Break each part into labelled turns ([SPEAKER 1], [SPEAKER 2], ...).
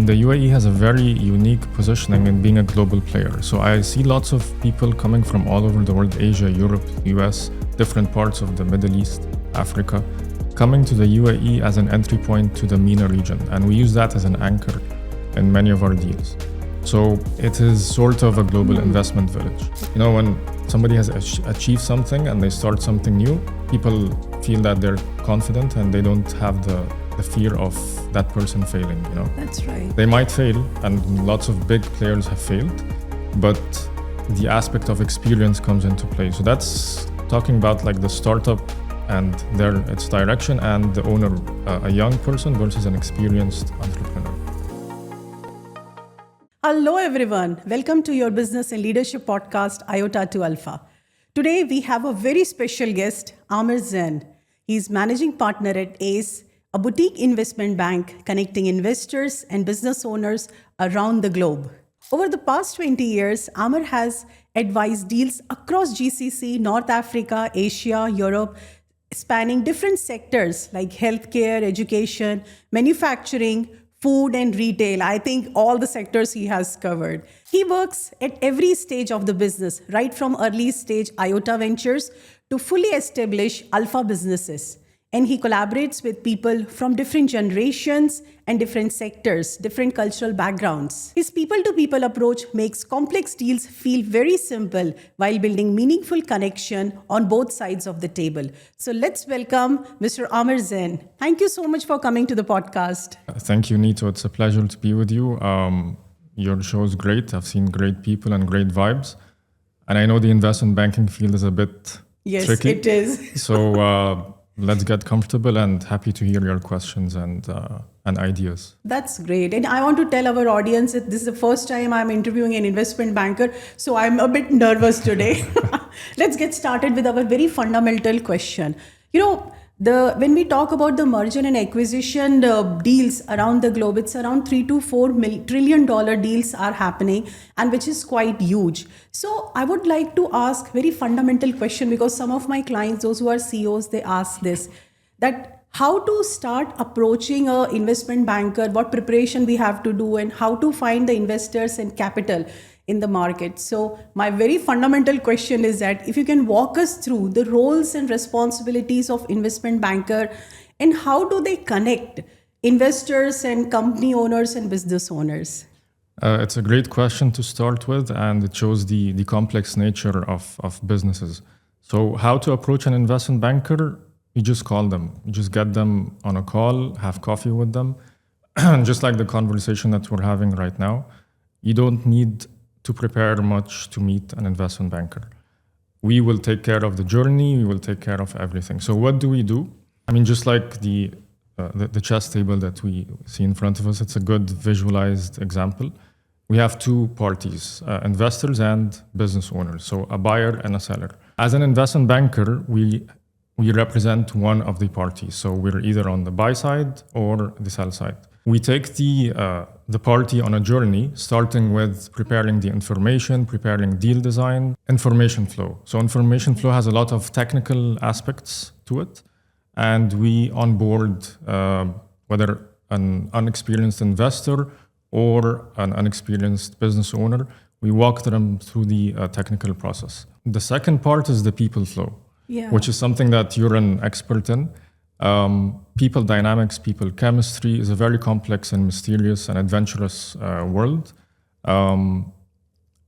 [SPEAKER 1] the UAE has a very unique positioning in being a global player. So I see lots of people coming from all over the world, Asia, Europe, US, different parts of the Middle East, Africa, coming to the UAE as an entry point to the MENA region. And we use that as an anchor in many of our deals. So it is sort of a global investment village. You know, when somebody has achieved something and they start something new, people feel that they're confident and they don't have the fear of that person failing, you know.
[SPEAKER 2] That's right.
[SPEAKER 1] They might fail, and lots of big players have failed, but the aspect of experience comes into play. So that's talking about like the startup and its direction, and the owner, a young person versus an experienced entrepreneur.
[SPEAKER 2] Hello everyone. Welcome to your business and leadership podcast, Iota to Alpha. Today we have a very special guest, Amr Zain. He's managing partner at ACE, a boutique investment bank connecting investors and business owners around the globe. Over the past 20 years, Amr has advised deals across GCC, North Africa, Asia, Europe, spanning different sectors like healthcare, education, manufacturing, food and retail. I think all the sectors he has covered. He works at every stage of the business, right from early stage Iota Ventures to fully established alpha businesses. And he collaborates with people from different generations and different sectors, different cultural backgrounds. His people-to-people approach makes complex deals feel very simple while building meaningful connection on both sides of the table. So let's welcome Mr. Amr Zain. Thank you so much for coming to the podcast.
[SPEAKER 1] Thank you, Neetu. It's a pleasure to be with you. Your show is great. I've seen great people and great vibes. And I know the investment banking field is a bit tricky.
[SPEAKER 2] Yes, it is.
[SPEAKER 1] So let's get comfortable, and happy to hear your questions and ideas.
[SPEAKER 2] That's great. And I want to tell our audience that this is the first time I'm interviewing an investment banker, so I'm a bit nervous today. Let's get started with our very fundamental question. You know, when we talk about the merger and acquisition deals around the globe, it's around $3 to $4 trillion deals are happening, and which is quite huge. So I would like to ask very fundamental question, because some of my clients, those who are CEOs, they ask this, that how to start approaching a investment banker, what preparation we have to do, and how to find the investors and capital in the market. So my very fundamental question is that if you can walk us through the roles and responsibilities of investment banker, and how do they connect investors and company owners and business owners?
[SPEAKER 1] It's a great question to start with, and it shows the complex nature of businesses. So how to approach an investment banker? You just call them. You just get them on a call, have coffee with them. Just like the conversation that we're having right now, you don't need to prepare much to meet an investment banker. We will take care of the journey. We will take care of everything. So what do we do? I mean, just like the chess table that we see in front of us, it's a good visualized example. We have two parties, investors and business owners. So a buyer and a seller. As an investment banker, we represent one of the parties. So we're either on the buy side or the sell side. We take the party on a journey, starting with preparing the information, preparing deal design, information flow. So information flow has a lot of technical aspects to it. And we onboard whether an unexperienced investor or an unexperienced business owner, we walk them through the technical process. The second part is the people flow, which is something that you're an expert in. People dynamics, people chemistry is a very complex and mysterious and adventurous world.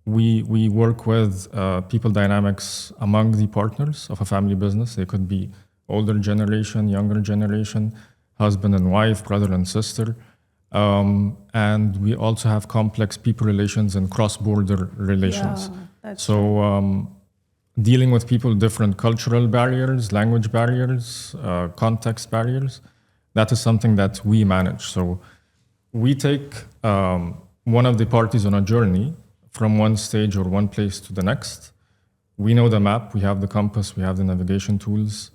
[SPEAKER 1] We work with people dynamics among the partners of a family business. They could be older generation, younger generation, husband and wife, brother and sister. And we also have complex people relations and cross-border relations. Dealing with people, different cultural barriers, language barriers, context barriers, that is something that we manage. So we take one of the parties on a journey from one stage or one place to the next. We know the map, we have the compass, we have the navigation tools,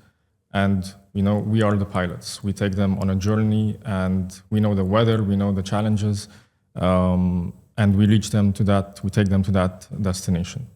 [SPEAKER 1] and we are the pilots. We take them on a journey, and we know the weather, we know the challenges, and we take them to that destination.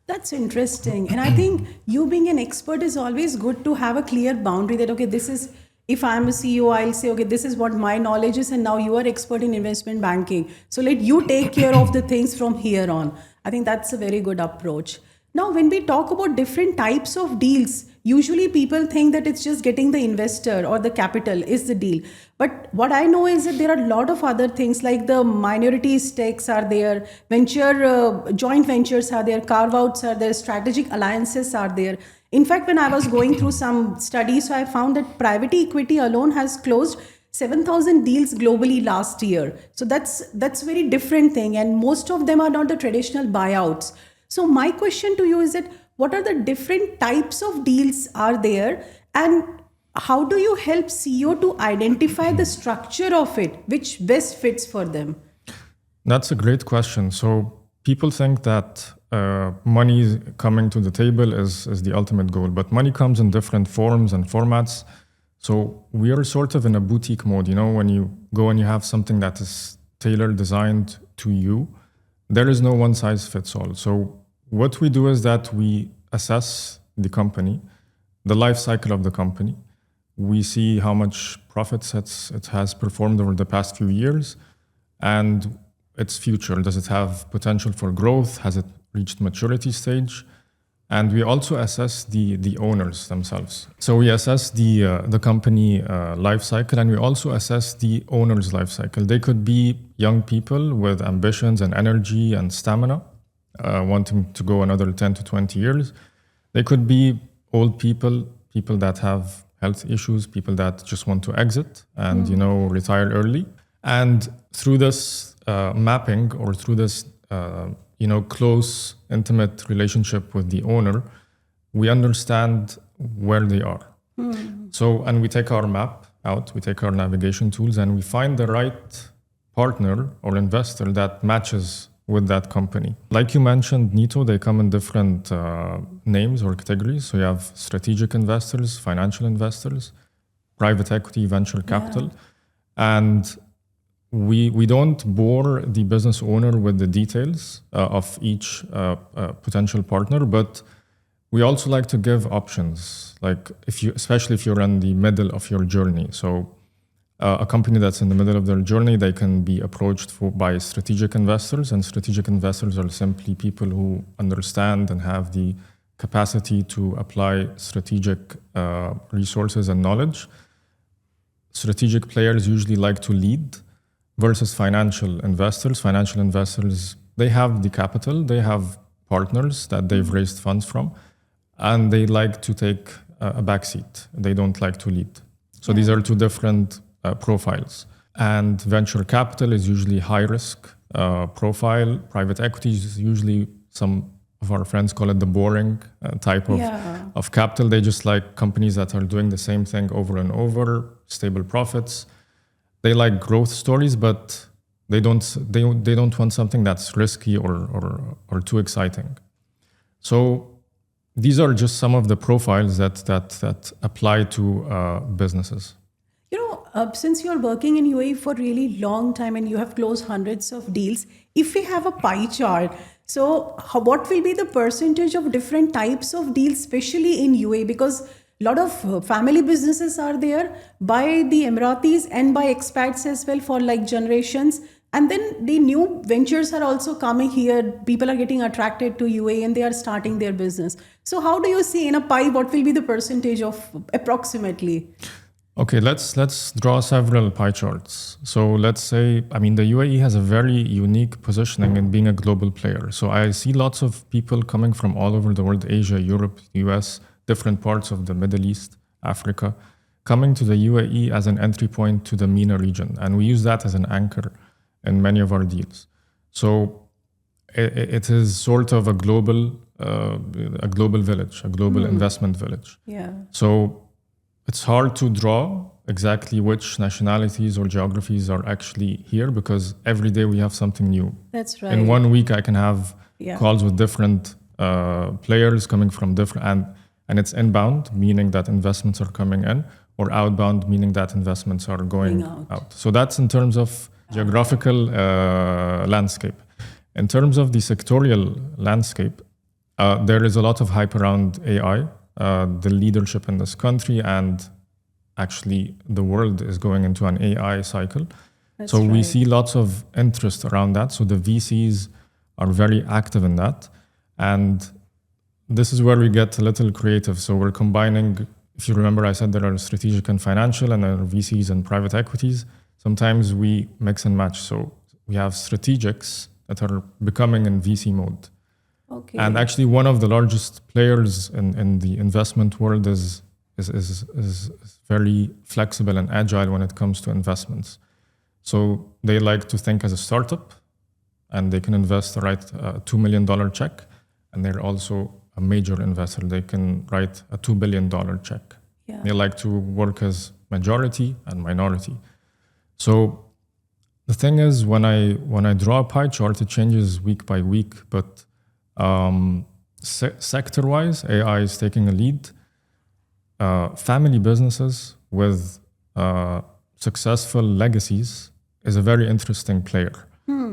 [SPEAKER 2] That's interesting. And I think you being an expert is always good to have a clear boundary that, okay, this is if I'm a CEO, I'll say, okay, this is what my knowledge is, and now you are expert in investment banking. So let you take care of the things from here on. I think that's a very good approach. Now, when we talk about different types of deals, usually people think that it's just getting the investor or the capital is the deal. But what I know is that there are a lot of other things like the minority stakes are there, joint ventures are there, carve outs are there, strategic alliances are there. In fact, when I was going through some studies, so I found that private equity alone has closed 7,000 deals globally last year. So that's very different thing, and most of them are not the traditional buyouts. So my question to you is that what are the different types of deals are there, and how do you help CEO to identify the structure of it, which best fits for them?
[SPEAKER 1] That's a great question. So people think that money coming to the table is the ultimate goal, but money comes in different forms and formats. So we are sort of in a boutique mode. You know, when you go and you have something that is tailored, designed to you, there is no one size fits all. So what we do is that we assess the company, the life cycle of the company. We see how much profits it has performed over the past few years and its future. Does it have potential for growth? Has it reached maturity stage? And we also assess the owners themselves. So we assess the company life cycle, and we also assess the owner's life cycle. They could be young people with ambitions and energy and stamina, wanting to go another 10 to 20 years. They could be old people that have health issues, people that just want to exit and retire early. And through this mapping, or through this close, intimate relationship with the owner, we understand where they are. So, and we take our map out, we take our navigation tools, and we find the right partner or investor that matches with that company. Like you mentioned, Neetu, they come in different names or categories. So you have strategic investors, financial investors, private equity, venture capital. And we don't bore the business owner with the details of each potential partner, but we also like to give options, like especially if you're in the middle of your journey. So a company that's in the middle of their journey, they can be approached by strategic investors, and strategic investors are simply people who understand and have the capacity to apply strategic resources and knowledge. Strategic players usually like to lead versus financial investors. Financial investors, they have the capital, they have partners that they've raised funds from, and they like to take a backseat. They don't like to lead. So these are two different profiles. And venture capital is usually high risk profile. Private equity is usually, some of our friends call it the boring type of capital. They just like companies that are doing the same thing over and over, stable profits. They like growth stories, but they don't want something that's risky or too exciting. So these are just some of the profiles that apply to businesses.
[SPEAKER 2] Since you're working in UAE for a really long time and you have closed hundreds of deals, if we have a pie chart, so what will be the percentage of different types of deals, especially in UAE? Because a lot of family businesses are there by the Emiratis and by expats as well for like generations. And then the new ventures are also coming here. People are getting attracted to UAE and they are starting their business. So how do you see in a pie, what will be the percentage of approximately?
[SPEAKER 1] Okay, let's draw several pie charts. So let's say, the UAE has a very unique positioning in being a global player. So I see lots of people coming from all over the world, Asia, Europe, US, different parts of the Middle East, Africa, coming to the UAE as an entry point to the MENA region. And we use that as an anchor in many of our deals. So it is sort of a global village, a global investment village.
[SPEAKER 2] Yeah.
[SPEAKER 1] So it's hard to draw exactly which nationalities or geographies are actually here, because every day we have something new.
[SPEAKER 2] That's right.
[SPEAKER 1] In 1 week, I can have calls with different players coming from different, and it's inbound, meaning that investments are coming in, or outbound, meaning that investments are going out. So that's in terms of geographical landscape. In terms of the sectorial landscape, there is a lot of hype around AI, the leadership in this country, and actually the world is going into an AI cycle.
[SPEAKER 2] That's
[SPEAKER 1] So we
[SPEAKER 2] right.
[SPEAKER 1] see lots of interest around that. So the VCs are very active in that. And this is where we get a little creative. So we're combining, if you remember, I said there are strategic and financial, and there are VCs and private equities. Sometimes we mix and match. So we have strategics that are becoming in VC mode.
[SPEAKER 2] Okay.
[SPEAKER 1] And actually, one of the largest players in the investment world is very flexible and agile when it comes to investments. So they like to think as a startup, and they can invest, write a $2 million check, and they're also a major investor. They can write a $2 billion check.
[SPEAKER 2] Yeah.
[SPEAKER 1] They like to work as majority and minority. So the thing is, when I draw a pie chart, it changes week by week, but sector-wise, AI is taking a lead. Family businesses with successful legacies is a very interesting player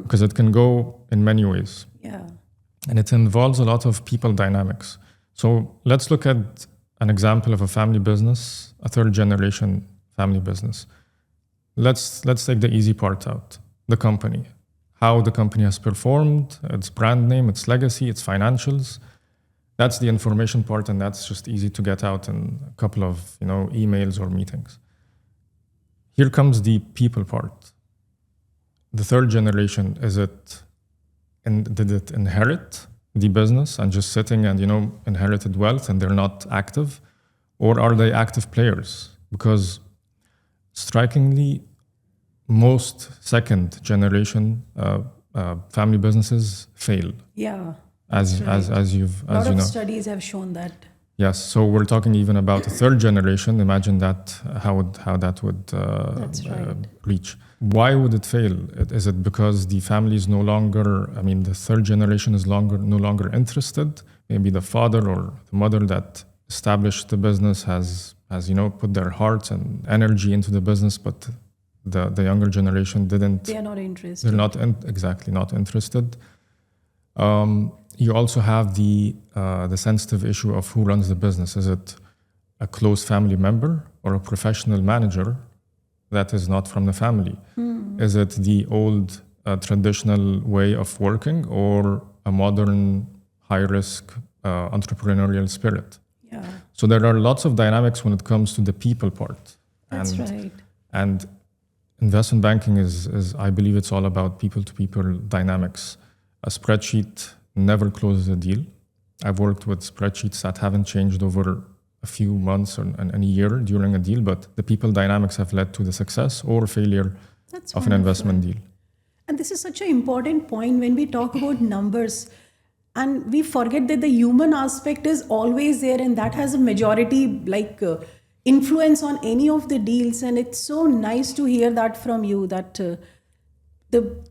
[SPEAKER 1] because it can go in many ways.
[SPEAKER 2] Yeah.
[SPEAKER 1] And it involves a lot of people dynamics. So let's look at an example of a family business, a third generation family business. Let's take the easy part out, the company. How the company has performed, its brand name, its legacy, its financials. That's the information part, and that's just easy to get out in a couple of emails or meetings. Here comes the people part. The third generation, did it inherit the business and just sitting and inherited wealth and they're not active? Or are they active players? Because strikingly, most second generation family businesses fail.
[SPEAKER 2] Yeah.
[SPEAKER 1] As you
[SPEAKER 2] A lot of
[SPEAKER 1] know.
[SPEAKER 2] studies have shown that.
[SPEAKER 1] Yes, so we're talking even about a third generation. Imagine that how that would
[SPEAKER 2] That's right.
[SPEAKER 1] reach. Why would it fail? Is it because the family is no longer? I mean, the third generation is no longer interested. Maybe the father or the mother that established the business has put their heart and energy into the business, but the younger generation didn't.
[SPEAKER 2] They are not interested.
[SPEAKER 1] They're not exactly not interested. You also have the sensitive issue of who runs the business. Is it a close family member or a professional manager that is not from the family? Is it the old traditional way of working or a modern high-risk entrepreneurial spirit?
[SPEAKER 2] Yeah.
[SPEAKER 1] So there are lots of dynamics when it comes to the people part.
[SPEAKER 2] That's right.
[SPEAKER 1] And investment banking is I believe it's all about people-to-people dynamics. A spreadsheet never closes a deal. I've worked with spreadsheets that haven't changed over a few months or a year during a deal, but the people dynamics have led to the success or failure
[SPEAKER 2] That's
[SPEAKER 1] of an
[SPEAKER 2] wonderful.
[SPEAKER 1] investment deal.
[SPEAKER 2] And this is such an important point when we talk about numbers. And we forget that the human aspect is always there, and that has a majority influence on any of the deals. And it's so nice to hear that from you, that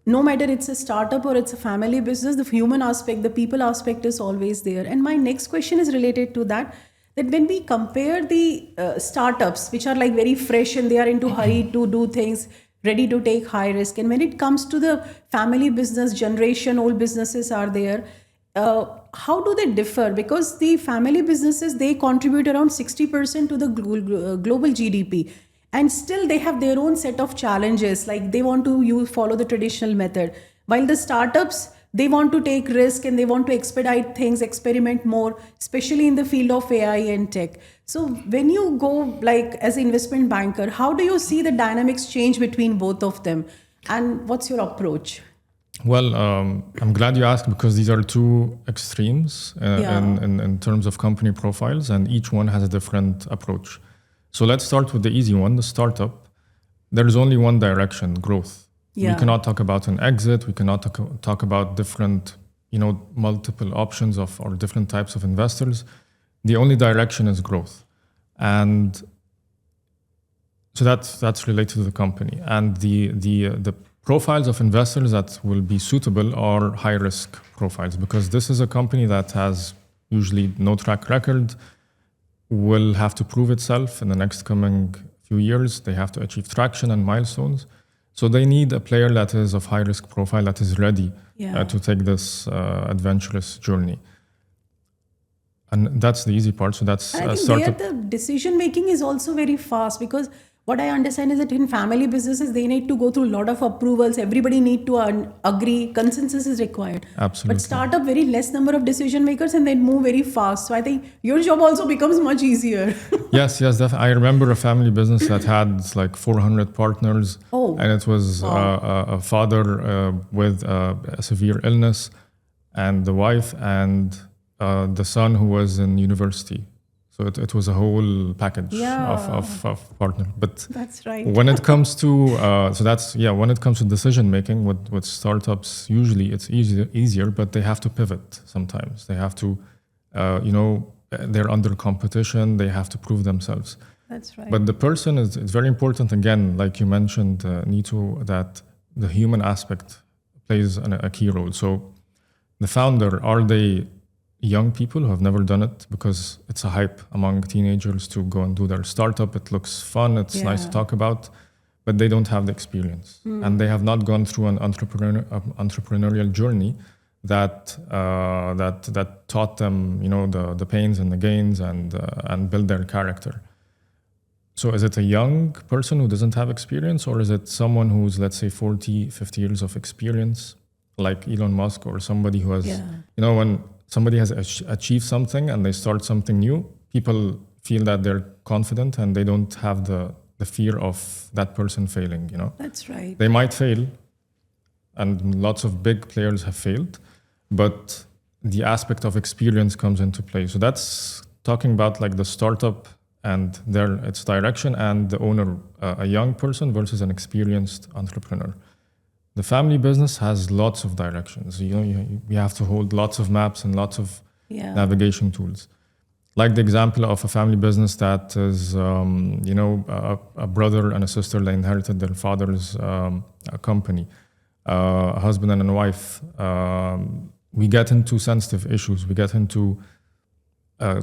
[SPEAKER 2] no matter it's a startup or it's a family business, the human aspect, the people aspect is always there. And my next question is related to that when we compare the startups, which are very fresh and they are into hurry to do things, ready to take high risk, and when it comes to the family business, generation old businesses are there, how do they differ? Because the family businesses, they contribute around 60% to the global GDP. And still they have their own set of challenges, like they want to follow the traditional method. While the startups, they want to take risk and they want to expedite things, experiment more, especially in the field of AI and tech. So when you go as an investment banker, how do you see the dynamics change between both of them? And what's your approach?
[SPEAKER 1] Well, I'm glad you asked because these are two extremes in terms of company profiles, and each one has a different approach. So let's start with the easy one, the startup. There's only one direction, growth.
[SPEAKER 2] Yeah.
[SPEAKER 1] We cannot talk about an exit. We cannot talk about different, multiple options or different types of investors. The only direction is growth. And so that's related to the company. And the profiles of investors that will be suitable are high-risk profiles, because this is a company that has usually no track record, will have to prove itself in the next coming few years. They have to achieve traction and milestones. So they need a player that is of high risk profile, that is ready to take this adventurous journey. And that's the easy part. So that's
[SPEAKER 2] And I
[SPEAKER 1] a
[SPEAKER 2] think there
[SPEAKER 1] startup.
[SPEAKER 2] the decision making is also very fast, because what I understand is that in family businesses they need to go through a lot of approvals. Everybody need to agree. Consensus is required.
[SPEAKER 1] Absolutely.
[SPEAKER 2] But startup very less number of decision makers and they move very fast. So I think your job also becomes much easier.
[SPEAKER 1] Yes, definitely. I remember a family business that had like 400 partners,
[SPEAKER 2] Oh,
[SPEAKER 1] and it was a father with a severe illness, and the wife, and the son who was in university. So it was a whole package of partner. But
[SPEAKER 2] that's right.
[SPEAKER 1] when it comes to when it comes to decision making with startups, usually it's easier, but they have to pivot sometimes. They have to, they're under competition. They have to prove themselves.
[SPEAKER 2] That's right.
[SPEAKER 1] But the person is it's very important. Again, like you mentioned, Neetu, that the human aspect plays a key role. So the founder, are they young people who have never done it? Because it's a hype among teenagers to go and do their startup. It looks fun. It's nice to talk about, but they don't have the experience, and they have not gone through an entrepreneurial journey that taught them, the pains and the gains, and build their character. So is it a young person who doesn't have experience, or is it someone who's, let's say, 40, 50 years of experience, like Elon Musk, or somebody who has, when somebody has achieved something and they start something new, people feel that they're confident and they don't have the fear of that person failing,
[SPEAKER 2] That's right.
[SPEAKER 1] They might fail, and lots of big players have failed, but the aspect of experience comes into play. So that's talking about like the startup and its direction, and the owner, a young person versus an experienced entrepreneur. The family business has lots of directions. You have to hold lots of maps and lots of navigation tools. Like the example of a family business that is, a brother and a sister, they inherited their father's company, a husband and a wife. We get into sensitive issues. We get into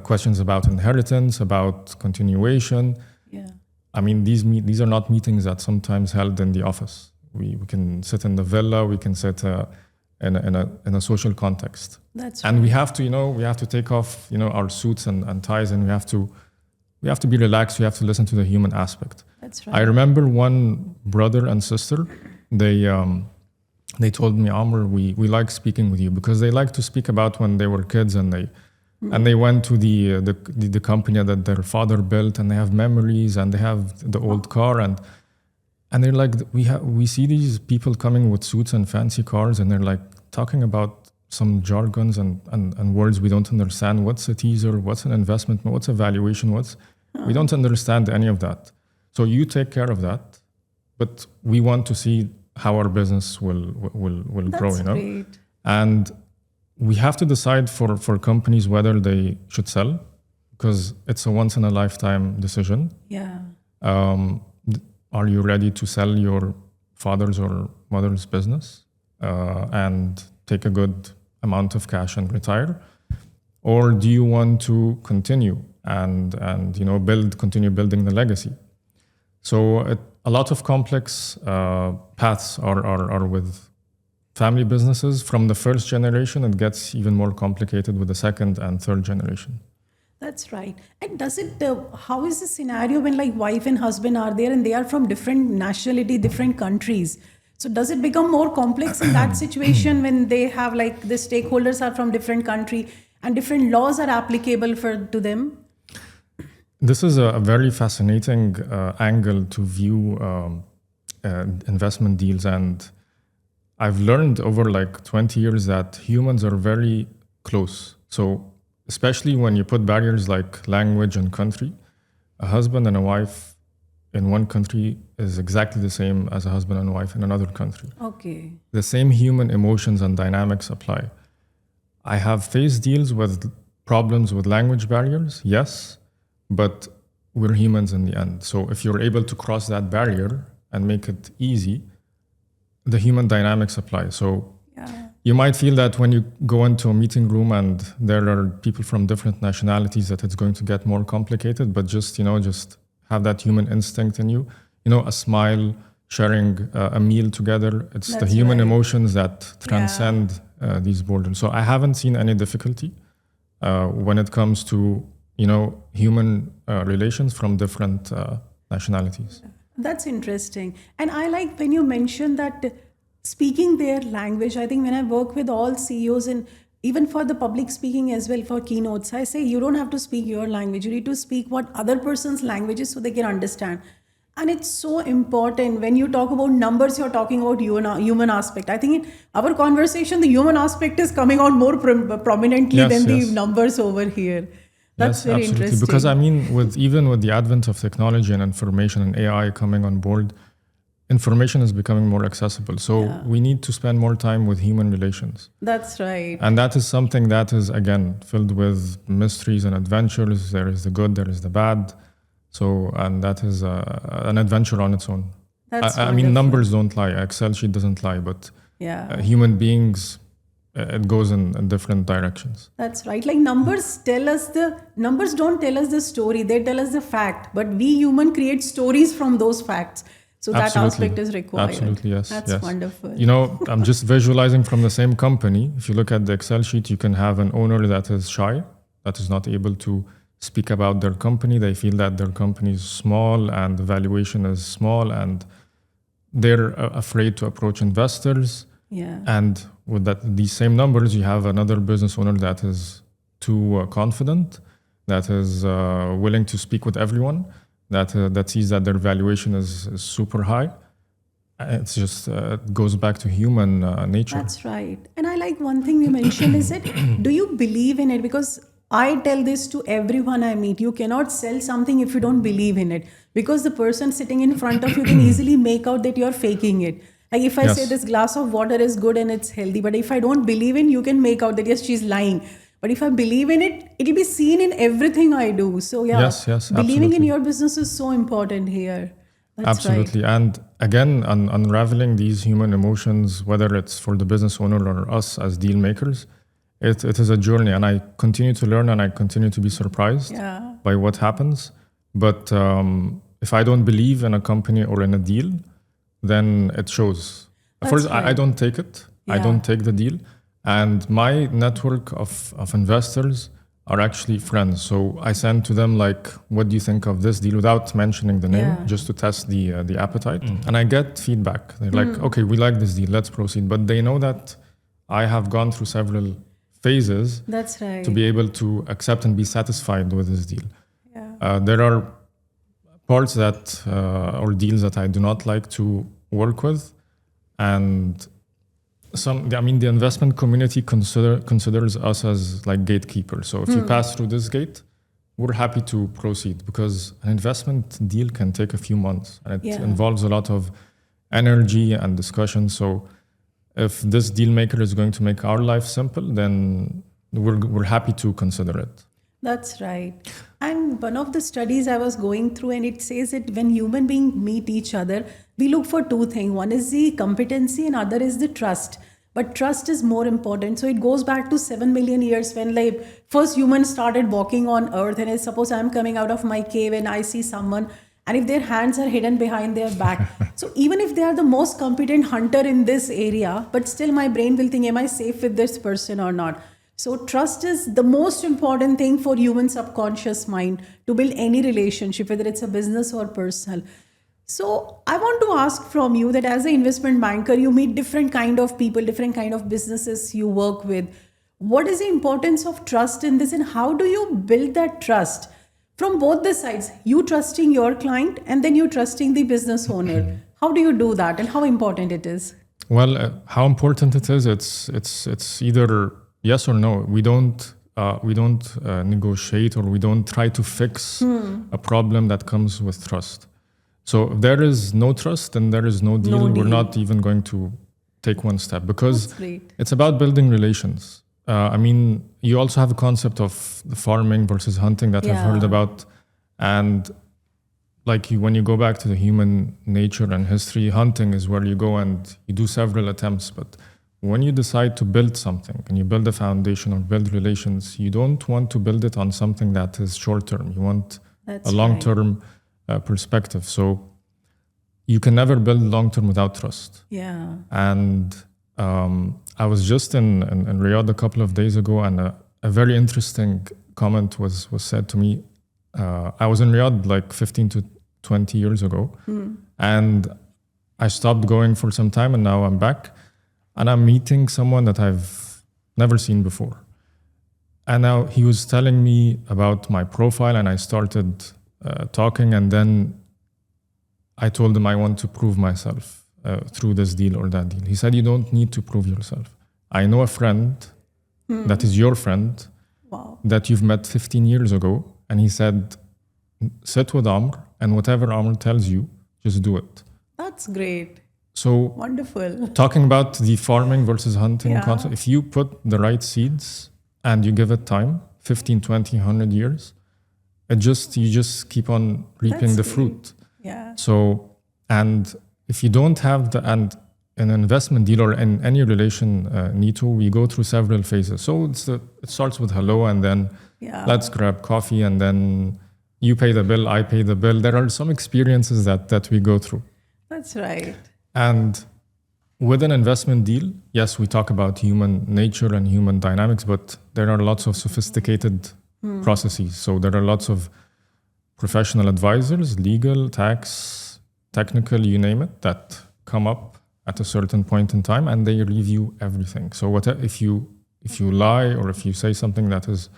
[SPEAKER 1] questions about inheritance, about continuation.
[SPEAKER 2] Yeah.
[SPEAKER 1] I mean, these are not meetings that sometimes held in the office. We can sit in the villa. We can sit in a social context.
[SPEAKER 2] That's
[SPEAKER 1] and
[SPEAKER 2] right.
[SPEAKER 1] we have to take off our suits and ties, and we have to be relaxed. We have to listen to the human aspect.
[SPEAKER 2] That's right.
[SPEAKER 1] I remember one brother and sister. They told me, Amr, we like speaking with you, because they like to speak about when they were kids, and they went to the company that their father built, and they have memories, and they have the old car, and they're like, we see these people coming with suits and fancy cars, and they're like talking about some jargons and words we don't understand. What's a teaser? What's an investment? What's a valuation? We don't understand any of that. So you take care of that, but we want to see how our business will grow.
[SPEAKER 2] That's great.
[SPEAKER 1] And we have to decide for companies whether they should sell, because it's a once in a lifetime decision.
[SPEAKER 2] Yeah.
[SPEAKER 1] Are you ready to sell your father's or mother's business and take a good amount of cash and retire? Or do you want to continue and continue building the legacy? So a lot of complex paths are with family businesses. From the first generation, it gets even more complicated with the second and third generation.
[SPEAKER 2] That's right. And how is the scenario when like wife and husband are there and they are from different nationality, different countries? So does it become more complex in that situation when they have like the stakeholders are from different country and different laws are applicable to them?
[SPEAKER 1] This is a very fascinating angle to view investment deals. And I've learned over like 20 years that humans are very close. So especially when you put barriers like language and country, a husband and a wife in one country is exactly the same as a husband and wife in another country.
[SPEAKER 2] Okay.
[SPEAKER 1] The same human emotions and dynamics apply. I have faced deals with problems with language barriers, yes, but we're humans in the end. So if you're able to cross that barrier and make it easy, the human dynamics apply. So you might feel that when you go into a meeting room and there are people from different nationalities that it's going to get more complicated, but just have that human instinct in you, a smile, sharing a meal together. It's the human emotions that transcend these borders. So I haven't seen any difficulty. when it comes to human relations from different nationalities.
[SPEAKER 2] That's interesting. And I like when you mentioned that speaking their language. I think when I work with all CEOs and even for the public speaking as well for keynotes, I say you don't have to speak your language. You need to speak what other person's language is so they can understand. And it's so important when you talk about numbers, you're talking about human aspect. I think in our conversation, the human aspect is coming out more prominently
[SPEAKER 1] Yes,
[SPEAKER 2] than
[SPEAKER 1] yes.
[SPEAKER 2] the numbers over here. That's
[SPEAKER 1] Yes,
[SPEAKER 2] very
[SPEAKER 1] absolutely.
[SPEAKER 2] interesting.
[SPEAKER 1] Because I mean, even with the advent of technology and information and AI coming on board, information is becoming more accessible. So we need to spend more time with human relations.
[SPEAKER 2] That's right.
[SPEAKER 1] And that is something that is, again, filled with mysteries and adventures. There is the good, there is the bad. So, and that is an adventure on its own.
[SPEAKER 2] That's
[SPEAKER 1] I mean, numbers don't lie. Excel sheet doesn't lie, but human beings, it goes in different directions.
[SPEAKER 2] That's right. Like numbers don't tell us the story. They tell us the fact. But we human create stories from those facts. So that aspect is required.
[SPEAKER 1] Absolutely, yes.
[SPEAKER 2] That's wonderful.
[SPEAKER 1] I'm just visualizing from the same company. If you look at the Excel sheet, you can have an owner that is shy, that is not able to speak about their company. They feel that their company is small and the valuation is small and they're afraid to approach investors.
[SPEAKER 2] Yeah.
[SPEAKER 1] And with these same numbers, you have another business owner that is too confident, that is willing to speak with everyone, that sees that their valuation is super high. It's just it goes back to human nature.
[SPEAKER 2] That's right. And I like one thing you mentioned is it, do you believe in it? Because I tell this to everyone I meet. You cannot sell something if you don't believe in it. Because the person sitting in front of you can easily make out that you're faking it. Like if I say this glass of water is good and it's healthy, but if I don't believe in, you can make out that yes, she's lying. But if I believe in it, it'll be seen in everything I do. So yeah,
[SPEAKER 1] yes,
[SPEAKER 2] believing
[SPEAKER 1] absolutely.
[SPEAKER 2] in your business is so important here. That's
[SPEAKER 1] absolutely.
[SPEAKER 2] Right.
[SPEAKER 1] And again, unraveling these human emotions, whether it's for the business owner or us as deal makers, it is a journey. And I continue to learn and I continue to be surprised by what happens. But if I don't believe in a company or in a deal, then it shows. First, right. I don't take it. I don't take the deal. And my network of investors are actually friends. So I send to them like, what do you think of this deal without mentioning the name, just to test the appetite. And I get feedback. They're like, okay, we like this deal, let's proceed. But they know that I have gone through several phases
[SPEAKER 2] That's right.
[SPEAKER 1] to be able to accept and be satisfied with this deal. There are parts that or deals that I do not like to work with. And the investment community considers us as like gatekeepers. So if you pass through this gate, we're happy to proceed because an investment deal can take a few months and it involves a lot of energy and discussion. So if this deal maker is going to make our life simple, then we're happy to consider it.
[SPEAKER 2] That's right. And one of the studies I was going through, and it says that when human beings meet each other, we look for two things. One is the competency and other is the trust. But trust is more important. So it goes back to 7 million years when like first humans started walking on earth. And suppose I'm coming out of my cave and I see someone, and if their hands are hidden behind their back. So even if they are the most competent hunter in this area, but still my brain will think, am I safe with this person or not? So trust is the most important thing for human subconscious mind to build any relationship, whether it's a business or personal. So I want to ask from you that as an investment banker, you meet different kind of people, different kind of businesses you work with. What is the importance of trust in this and how do you build that trust from both the sides? You trusting your client and then you trusting the business owner. How do you do that and how important it is?
[SPEAKER 1] Well, how important it is, it's either yes or no. We don't negotiate or we don't try to fix a problem that comes with trust. So if there is no trust, then there is no deal. We're not even going to take one step because it's about building relations. You also have a concept of the farming versus hunting that I've heard about. And like when you go back to the human nature and history, hunting is where you go and you do several attempts. But when you decide to build something and you build a foundation or build relations, you don't want to build it on something that is short term. You want a long-term perspective. So you can never build long-term without trust.
[SPEAKER 2] Yeah.
[SPEAKER 1] And I was just in Riyadh a couple of days ago and a very interesting comment was said to me. I was in Riyadh like 15 to 20 years ago, and I stopped going for some time, and now I'm back, and I'm meeting someone that I've never seen before. And now he was telling me about my profile, and I started talking, and then I told him I want to prove myself through this deal or that deal. He said, you don't need to prove yourself. I know a friend that is your friend that you've met 15 years ago. And he said, sit with Amr, and whatever Amr tells you, just do it.
[SPEAKER 2] That's great.
[SPEAKER 1] So
[SPEAKER 2] wonderful.
[SPEAKER 1] Talking about the farming versus hunting concept, if you put the right seeds and you give it time, 15, 20, 100 years, you just keep on reaping the fruit.
[SPEAKER 2] Yeah.
[SPEAKER 1] So, and if you don't have and in an investment deal or in any relation, Neetu, we go through several phases. So it starts with hello, and then let's grab coffee, and then you pay the bill, I pay the bill. There are some experiences that we go through.
[SPEAKER 2] That's right.
[SPEAKER 1] And with an investment deal, yes, we talk about human nature and human dynamics, but there are lots of sophisticated processes. So there are lots of professional advisors, legal, tax, technical, you name it, that come up at a certain point in time, and they review everything. So if you lie, or if you say something that is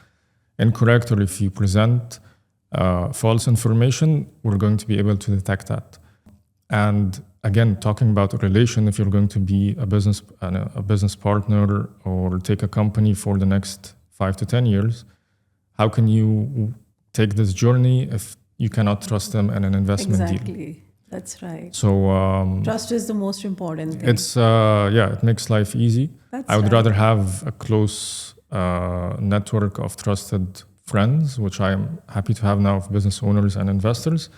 [SPEAKER 1] incorrect, or if you present false information, we're going to be able to detect that. And again, talking about a relation, if you're going to be a business partner or take a company for the next 5 to 10 years, how can you take this journey if you cannot trust them in an investment deal?
[SPEAKER 2] Exactly. That's right.
[SPEAKER 1] So
[SPEAKER 2] trust is the most important thing.
[SPEAKER 1] It's it makes life easy. I would rather have a close network of trusted friends, which I am happy to have now, of business owners and investors,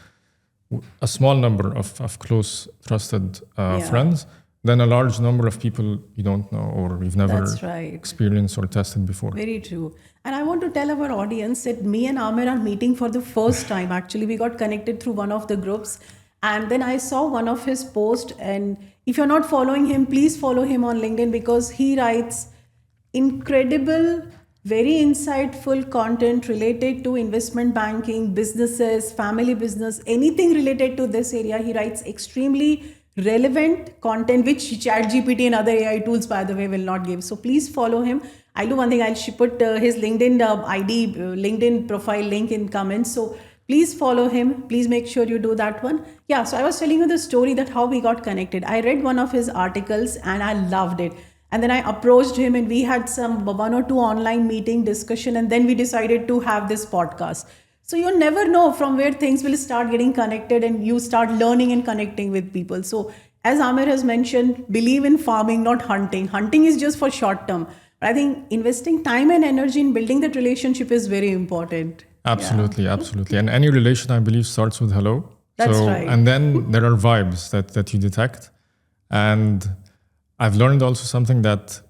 [SPEAKER 1] a small number of close trusted friends, than a large number of people you don't know or you've never experienced or tested before.
[SPEAKER 2] Very true. And I want to tell our audience that me and Amr are meeting for the first time. Actually, we got connected through one of the groups. And then I saw one of his posts, and if you're not following him, please follow him on LinkedIn, because he writes incredible, very insightful content related to investment banking, businesses, family business, anything related to this area. He writes extremely relevant content, which ChatGPT and other AI tools, by the way, will not give. So please follow him. I'll do one thing. I'll put his LinkedIn ID, LinkedIn profile link in comments. So please follow him. Please make sure you do that one. Yeah, so I was telling you the story that how we got connected. I read one of his articles and I loved it. And then I approached him, and we had some 1 or 2 online meeting discussion. And then we decided to have this podcast. So you never know from where things will start getting connected, and you start learning and connecting with people. So as Amr has mentioned, believe in farming, not hunting. Hunting is just for short term. But I think investing time and energy in building that relationship is very important.
[SPEAKER 1] Absolutely, absolutely. And any relation, I believe, starts with hello.
[SPEAKER 2] That's right.
[SPEAKER 1] And then there are vibes that you detect. And I've learned also something, that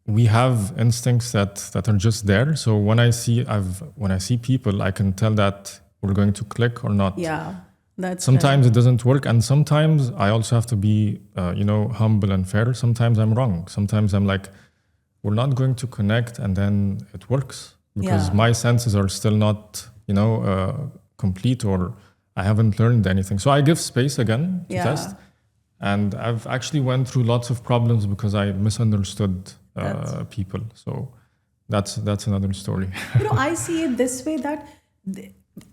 [SPEAKER 1] we have instincts that are just there. So when I see people, I can tell that we're going to click or not.
[SPEAKER 2] Yeah, that's
[SPEAKER 1] sometimes it doesn't work, and sometimes I also have to be, humble and fair. Sometimes I'm wrong. Sometimes I'm like, we're not going to connect, and then it works because my senses are still not, complete, or I haven't learned anything. So I give space again to test. And I've actually went through lots of problems because I misunderstood people. So that's another story.
[SPEAKER 2] I see it this way, that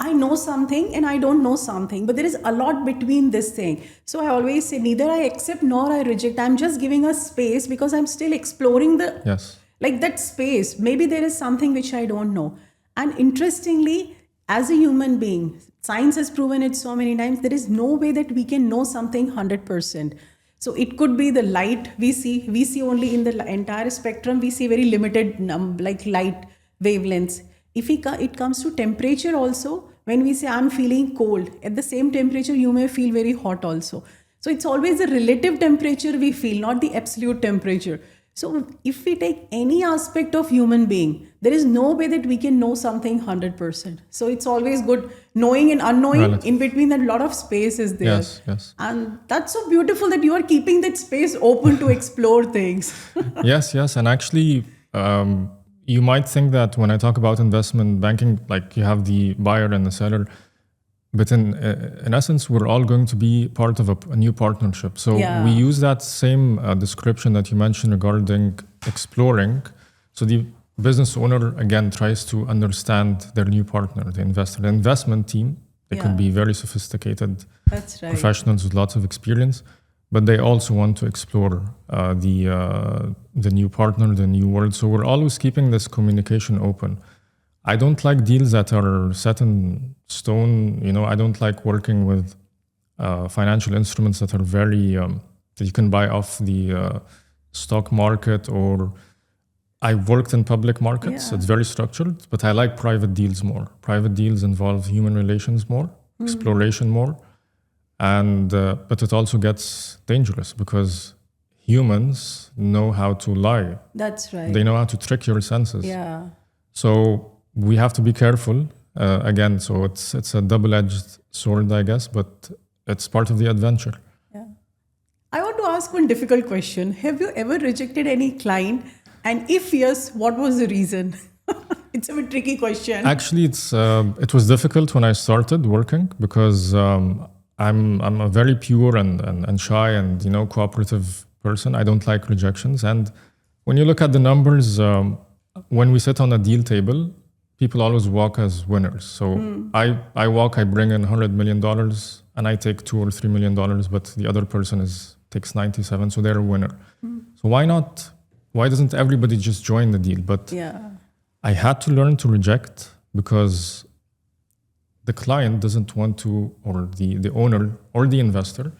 [SPEAKER 2] I know something and I don't know something, but there is a lot between this thing. So I always say, neither I accept nor I reject. I'm just giving a space because I'm still exploring that space. Maybe there is something which I don't know. And interestingly, as a human being, science has proven it so many times, there is no way that we can know something 100%. So it could be the light we see only in the entire spectrum, we see very limited light wavelengths. If it comes to temperature also, when we say I'm feeling cold, at the same temperature you may feel very hot also. So it's always the relative temperature we feel, not the absolute temperature. So if we take any aspect of human being, there is no way that we can know something 100%. So it's always good knowing and unknowing. In between that, a lot of space is there.
[SPEAKER 1] Yes.
[SPEAKER 2] And that's so beautiful that you are keeping that space open to explore things.
[SPEAKER 1] Yes. And actually, you might think that when I talk about investment banking, like you have the buyer and the seller, but in essence, we're all going to be part of a new partnership. So we use that same description that you mentioned regarding exploring. So the business owner, again, tries to understand their new partner, the investor. The investment team, they could be very sophisticated professionals with lots of experience, but they also want to explore the new partner, the new world. So we're always keeping this communication open. I don't like deals that are set in stone. I don't like working with financial instruments that are very that you can buy off the stock market, or I worked in public markets. It's very structured, but I like private deals more. Private deals involve human relations more, exploration more, and but it also gets dangerous because humans know how to lie.
[SPEAKER 2] That's right.
[SPEAKER 1] They know how to trick your senses.
[SPEAKER 2] Yeah.
[SPEAKER 1] So we have to be careful. Again, so it's a double-edged sword, I guess, but it's part of the adventure.
[SPEAKER 2] Yeah. I want to ask one difficult question. Have you ever rejected any client? And if yes, what was the reason? It's a bit tricky question.
[SPEAKER 1] Actually, it was difficult when I started working because I'm a very pure and shy and cooperative person. I don't like rejections. And when you look at the numbers, when we sit on a deal table, people always walk as winners. So I bring in $100 million and I take $2 or $3 million, but the other person takes 97, so they're a winner. So why not? Why doesn't everybody just join the deal? But I had to learn to reject because the client doesn't want to, or the owner or the investor,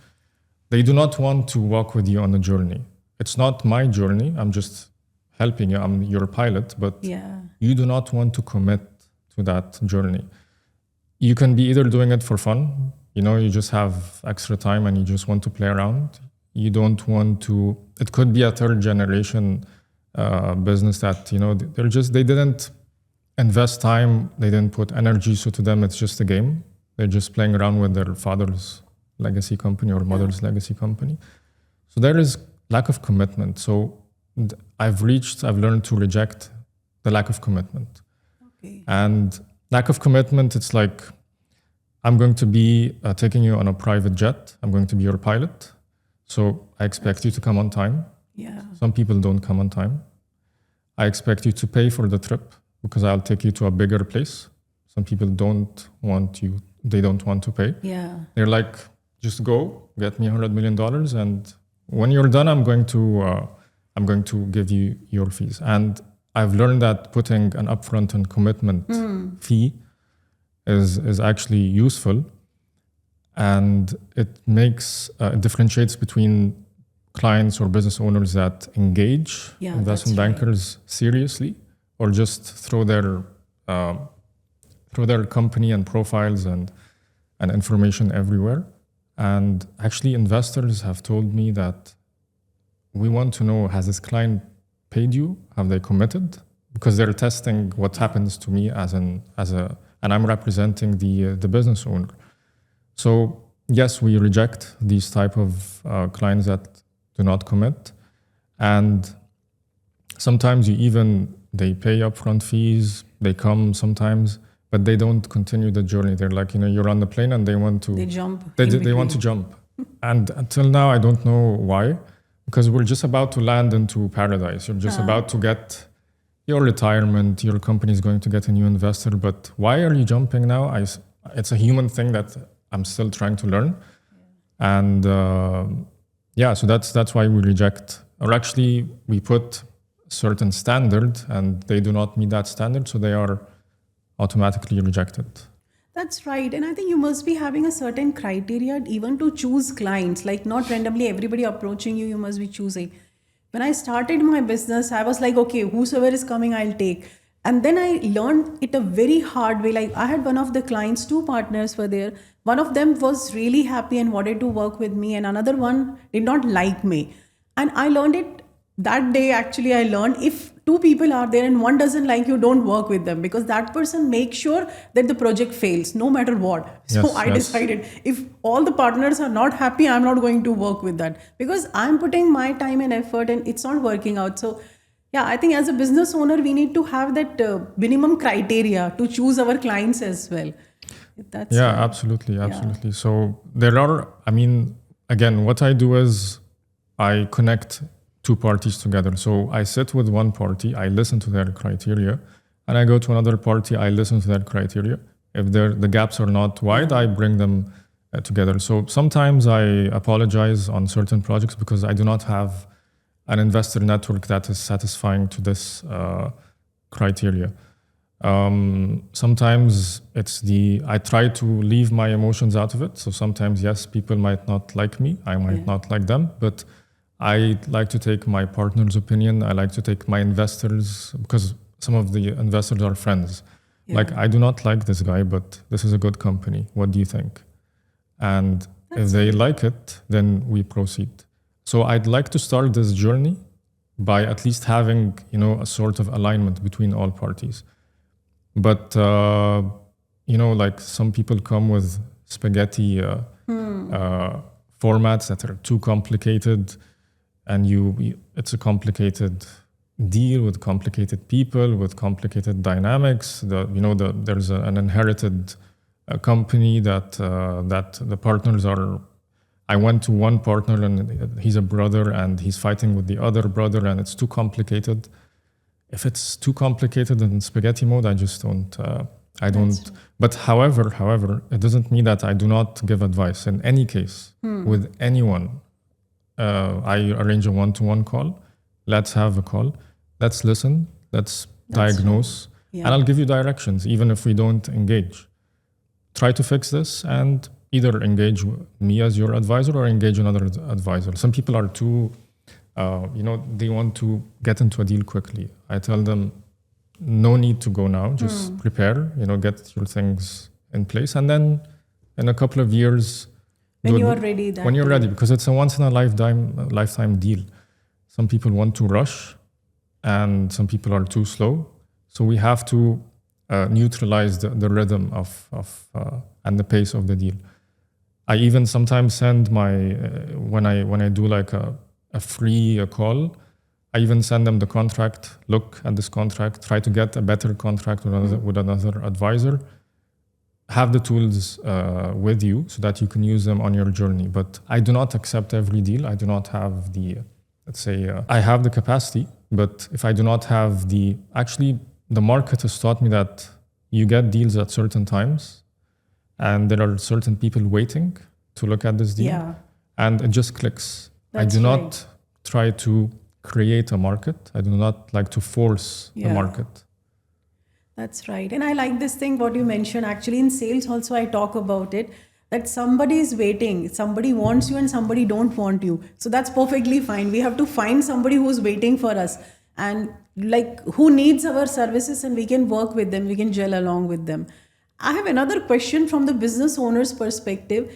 [SPEAKER 1] they do not want to walk with you on the journey. It's not my journey. I'm just helping you. I'm your pilot, but you do not want to commit to that journey. You can be either doing it for fun, you just have extra time and you just want to play around. You don't want to, it could be a third generation business that, they didn't invest time, they didn't put energy. So to them, it's just a game. They're just playing around with their father's legacy company or mother's legacy company. So there is lack of commitment. So I've learned to reject the lack of commitment.
[SPEAKER 2] Okay.
[SPEAKER 1] And lack of commitment, it's like, I'm going to be taking you on a private jet. I'm going to be your pilot. So I expect you to come on time.
[SPEAKER 2] Yeah.
[SPEAKER 1] Some people don't come on time. I expect you to pay for the trip because I'll take you to a bigger place. Some people don't want to pay.
[SPEAKER 2] Yeah.
[SPEAKER 1] They're like, just go, get me $100 million. And when you're done, I'm going to give you your fees. And I've learned that putting an upfront and commitment fee is actually useful. And it differentiates between clients or business owners that engage investment bankers seriously, or just throw their company and profiles and information everywhere. And actually, investors have told me that we want to know, has this client paid you? Have they committed? Because they're testing what happens to me and I'm representing the business owner. So yes, we reject these type of clients that do not commit. And sometimes they pay upfront fees, they come sometimes, but they don't continue the journey. They're like, you're on the plane and they want to...
[SPEAKER 2] They jump.
[SPEAKER 1] They want to jump. And until now, I don't know why, because we're just about to land into paradise. You're just about to get your retirement, your company is going to get a new investor, but why are you jumping now? It's a human thing that I'm still trying to learn. And so that's why we reject, or actually we put certain standard and they do not meet that standard, so they are automatically rejected.
[SPEAKER 2] That's right. And I think you must be having a certain criteria even to choose clients, like not randomly everybody approaching you must be choosing. When I started my business, I was like, okay, whosoever is coming, I'll take. And then I learned it a very hard way. Like I had one of the clients, 2 partners were there. One of them was really happy and wanted to work with me, and another one did not like me. And I learned it that day. Actually, I learned if 2 people are there and one doesn't like you, don't work with them, because that person makes sure that the project fails no matter what. So I decided if all the partners are not happy, I'm not going to work with that, because I'm putting my time and effort and it's not working out. So Yeah, I think as a business owner, we need to have that minimum criteria to choose our clients as well. That's
[SPEAKER 1] Yeah,
[SPEAKER 2] right.
[SPEAKER 1] absolutely, absolutely. So there are, I mean, again, what I do is I connect two parties together. So I sit with one party, I listen to their criteria, and I go to another party, I listen to their criteria. If the gaps are not wide, I bring them together. So sometimes I apologize on certain projects because I do not have an investor network that is satisfying to this criteria. Sometimes I try to leave my emotions out of it. So sometimes, yes, people might not like me, I might not like them, but I like to take my partner's opinion. I like to take my investors, because some of the investors are friends. Like, I do not like this guy, but this is a good company. What do you think? And if they like it, then we proceed. So I'd like to start this journey by at least having, a sort of alignment between all parties. But, like some people come with spaghetti formats that are too complicated, and it's a complicated deal with complicated people, with complicated dynamics. There's an inherited company that the partners are. I went to one partner and he's a brother and he's fighting with the other brother, and it's too complicated. If it's too complicated in spaghetti mode, I just don't. I don't. But however, it doesn't mean that I do not give advice. In any case, with anyone, I arrange a one-to-one call. Let's have a call. Let's listen. Let's diagnose. And I'll give you directions, even if we don't engage. Try to fix this and either engage me as your advisor or engage another advisor. Some people are too, they want to get into a deal quickly. I tell them, no need to go now. Just prepare, get your things in place. And then in a couple of years,
[SPEAKER 2] when you are ready.
[SPEAKER 1] When you're ready, because it's a once in a lifetime deal. Some people want to rush and some people are too slow. So we have to neutralize the rhythm of and the pace of the deal. I even sometimes send when I do like a free call, I even send them the contract. Look at this contract. Try to get a better contract with another advisor. Have the tools with you so that you can use them on your journey. But I do not accept every deal. I do not have I have the capacity, but if I do not have actually the market has taught me that you get deals at certain times and there are certain people waiting to look at this deal and it just clicks. I do not try to create a market. I do not like to force the market.
[SPEAKER 2] That's right. And I like this thing, what you mentioned. Actually, in sales also, I talk about it, that somebody is waiting. Somebody wants you and somebody don't want you. So that's perfectly fine. We have to find somebody who's waiting for us and who needs our services, and we can work with them. We can gel along with them. I have another question from the business owner's perspective.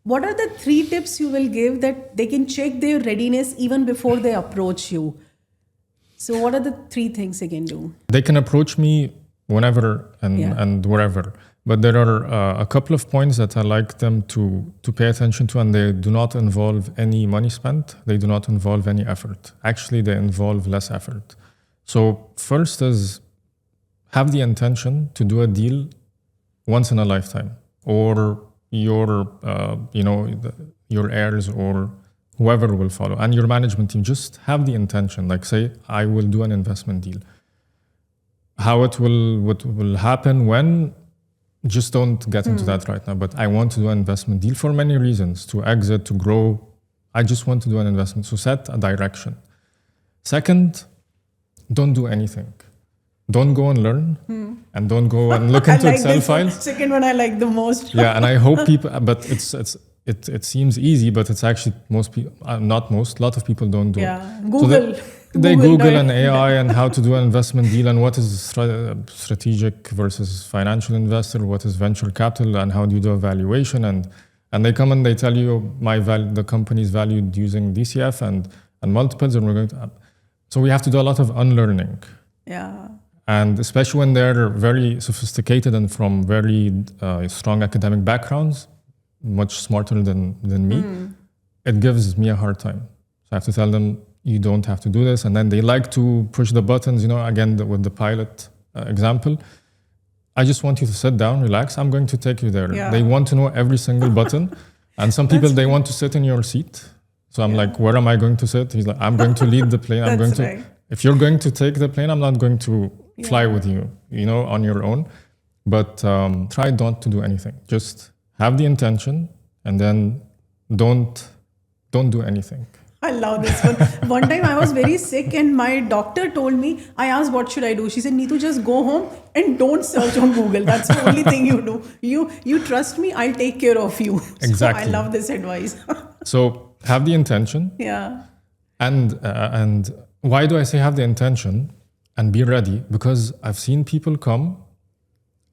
[SPEAKER 2] What are the 3 tips you will give that they can check their readiness even before they approach you? So what are the 3 things they can do?
[SPEAKER 1] They can approach me whenever and wherever. But there are a couple of points that I like them to pay attention to, and they do not involve any money spent. They do not involve any effort. Actually, they involve less effort. So first is have the intention to do a deal once in a lifetime, or your heirs or whoever will follow, and your management team. Just have the intention. Like say, I will do an investment deal. What will happen when? Just don't get into that right now. But I want to do an investment deal for many reasons: to exit, to grow. I just want to do an investment. So set a direction. Second, don't do anything. Don't go and learn, and don't go and look into Excel files.
[SPEAKER 2] Second one I like the most.
[SPEAKER 1] Yeah, and I hope people. But it seems easy, but it's actually a lot of people don't do.
[SPEAKER 2] Yeah, Google.
[SPEAKER 1] So they Google an AI and how to do an investment deal, and what is strategic versus financial investor, what is venture capital, and how do you do a valuation, and they come and they tell you the company is valued using DCF and multiples, and we're going to. So we have to do a lot of unlearning.
[SPEAKER 2] Yeah.
[SPEAKER 1] And especially when they're very sophisticated and from very strong academic backgrounds, much smarter than me, it gives me a hard time. So I have to tell them, you don't have to do this. And then they like to push the buttons, again, with the pilot example. I just want you to sit down, relax. I'm going to take you there.
[SPEAKER 2] Yeah.
[SPEAKER 1] They want to know every single button. And some people, they want to sit in your seat. So I'm like, where am I going to sit? He's like, I'm going to lead the plane. I'm going to,
[SPEAKER 2] right.
[SPEAKER 1] If you're going to take the plane, I'm not going to fly with you, on your own. But try not to do anything. Just have the intention and then don't do anything.
[SPEAKER 2] I love this one. One time I was very sick and my doctor told me, I asked, what should I do? She said, Neetu, just go home and don't search on Google. That's the only thing you do. You trust me, I'll take care of you.
[SPEAKER 1] Exactly.
[SPEAKER 2] So I love this advice.
[SPEAKER 1] So have the intention.
[SPEAKER 2] Yeah.
[SPEAKER 1] And why do I say have the intention and be ready? Because I've seen people come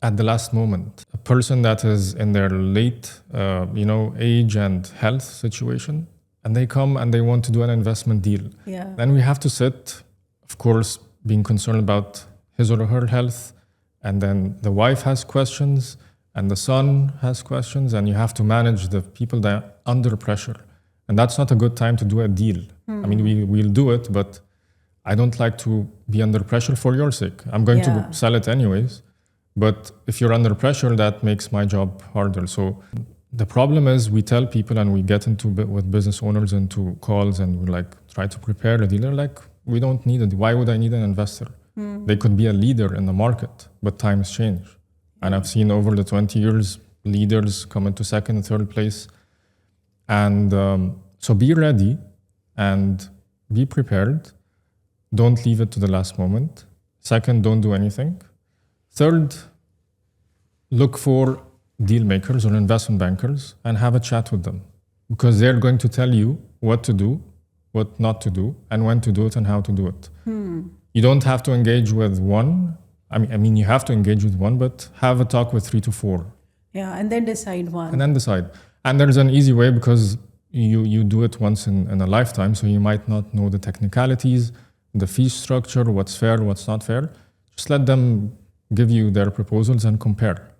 [SPEAKER 1] at the last moment. A person that is in their late, age and health situation, and they come and they want to do an investment deal.
[SPEAKER 2] Yeah.
[SPEAKER 1] Then we have to sit, of course, being concerned about his or her health. And then the wife has questions and the son has questions, and you have to manage the people that are under pressure. And that's not a good time to do a deal. I mean, we'll do it, but I don't like to be under pressure for your sake. I'm going to sell it anyways. But if you're under pressure, that makes my job harder. So the problem is we tell people, and we get with business owners into calls, and we try to prepare a deal. They're like, we don't need it. Why would I need an investor? They could be a leader in the market, but times change. And I've seen over the 20 years, leaders come into second and third place. And so be ready and be prepared. Don't leave it to the last moment. Second, don't do anything. Third, look for deal makers or investment bankers and have a chat with them, because they're going to tell you what to do, what not to do, and when to do it and how to do it. You don't have to engage with one. I mean, you have to engage with one, but have a talk with 3 to 4.
[SPEAKER 2] Yeah, and then decide one.
[SPEAKER 1] And then decide. And there's an easy way, because you do it once in a lifetime, so you might not know the technicalities, the fee structure, what's fair, what's not fair. Just let them give you their proposals and compare,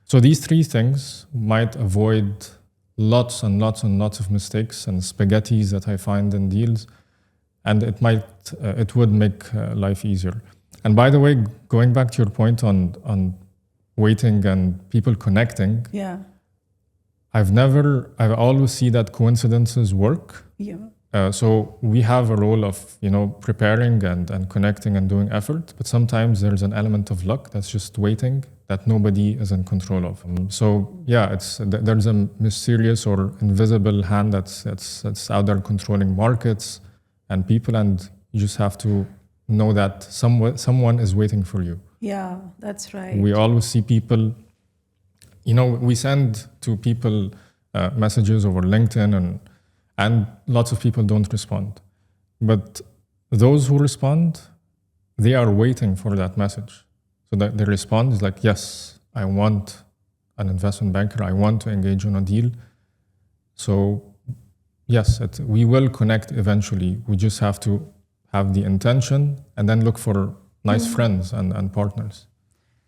[SPEAKER 1] So these 3 things might avoid lots and lots and lots of mistakes and spaghettis that I find in deals. And it would make life easier. And by the way, going back to your point on waiting and people connecting, I've always see that coincidences work.
[SPEAKER 2] Yeah.
[SPEAKER 1] So we have a role of, preparing and connecting and doing effort, but sometimes there's an element of luck that's just waiting that nobody is in control of. There's a mysterious or invisible hand that's out there controlling markets and people, and you just have to know that someone is waiting for you.
[SPEAKER 2] Yeah, that's right.
[SPEAKER 1] We always see people, we send to people messages over LinkedIn and lots of people don't respond. But those who respond, they are waiting for that message. So that they respond is like, yes, I want an investment banker. I want to engage on a deal. So yes, we will connect eventually. We just have to have the intention and then look for nice friends and partners.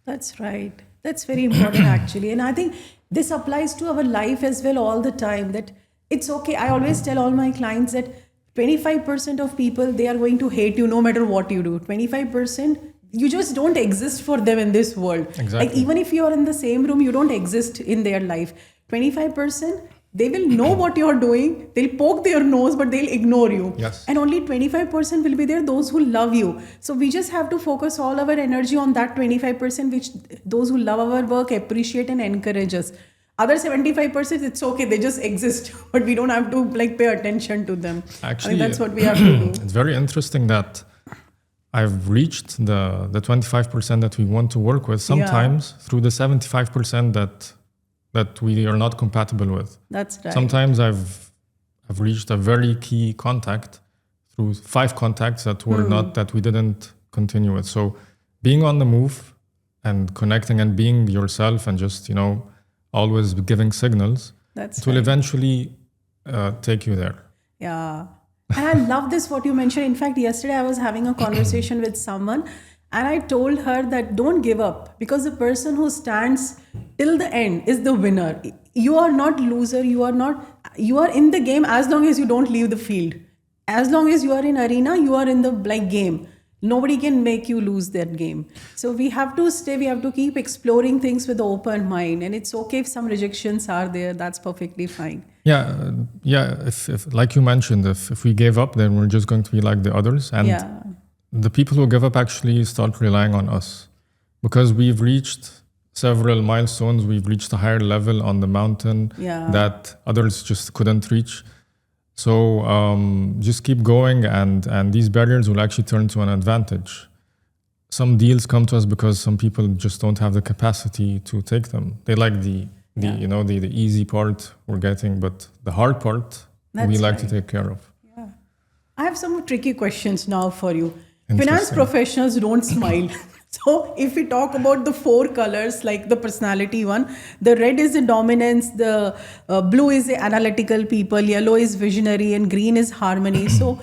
[SPEAKER 2] That's right. That's very important actually. And I think this applies to our life as well all the time, that it's okay. I always tell all my clients that 25% of people, they are going to hate you no matter what you do. 25%, you just don't exist for them in this world.
[SPEAKER 1] Exactly.
[SPEAKER 2] Like even if you are in the same room, you don't exist in their life. 25%, they will know what you're doing. They'll poke their nose, but they'll ignore you.
[SPEAKER 1] Yes.
[SPEAKER 2] And only 25% will be there, those who love you. So we just have to focus all our energy on that 25%, which those who love our work appreciate and encourage us. Other 75%, it's okay, they just exist, but we don't have to pay attention to them.
[SPEAKER 1] Actually,
[SPEAKER 2] that's what we have to do.
[SPEAKER 1] It's very interesting that I've reached the 25% that we want to work with sometimes through the 75% that we are not compatible with.
[SPEAKER 2] That's right.
[SPEAKER 1] Sometimes I've reached a very key contact through 5 contacts that were that we didn't continue with. So being on the move and connecting and being yourself and just, always giving signals, it will eventually take you there.
[SPEAKER 2] Yeah. And I love this, what you mentioned. In fact, yesterday I was having a conversation with someone and I told her that don't give up, because the person who stands till the end is the winner. You are not loser. You are in the game as long as you don't leave the field. as long as you are in arena, you are in the like game. Nobody can make you lose that game. So we have to stay, we have to keep exploring things with open mind. And it's okay if some rejections are there, that's perfectly fine.
[SPEAKER 1] Yeah. If like you mentioned, if we gave up, then we're just going to be like the others. And
[SPEAKER 2] Yeah.
[SPEAKER 1] the people who give up actually start relying on us because we've reached several milestones. We've reached a higher level on the mountain
[SPEAKER 2] Yeah.
[SPEAKER 1] that others just couldn't reach. So just keep going, and these barriers will actually turn to an advantage. Some deals come to us because some people just don't have the capacity to take them. They like the easy part we're getting, but the hard part we like to take care of.
[SPEAKER 2] Yeah. I have some tricky questions now for you. Finance
[SPEAKER 1] Interesting.
[SPEAKER 2] professionals don't smile. So if we talk about the 4 colors, like the personality one, the red is the dominance, the blue is the analytical people, yellow is visionary, and green is harmony. So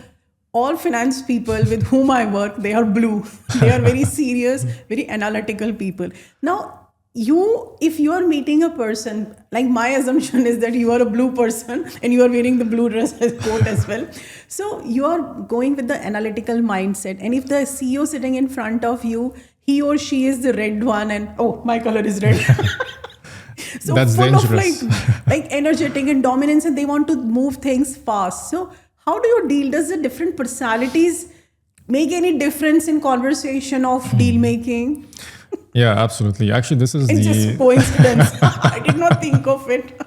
[SPEAKER 2] all finance people with whom I work, they are blue. They are very serious, very analytical people. Now, if you are meeting a person, like my assumption is that you are a blue person and you are wearing the blue dress coat as well. So you are going with the analytical mindset. And if the CEO sitting in front of you, he or she is the red one, and oh, my color is red. So
[SPEAKER 1] That's
[SPEAKER 2] full
[SPEAKER 1] dangerous.
[SPEAKER 2] of like energetic and dominance, and they want to move things fast. So how do you deal? Does the different personalities make any difference in conversation of deal making?
[SPEAKER 1] Yeah, absolutely. Actually, this is
[SPEAKER 2] It's just coincidence. I did not think of it.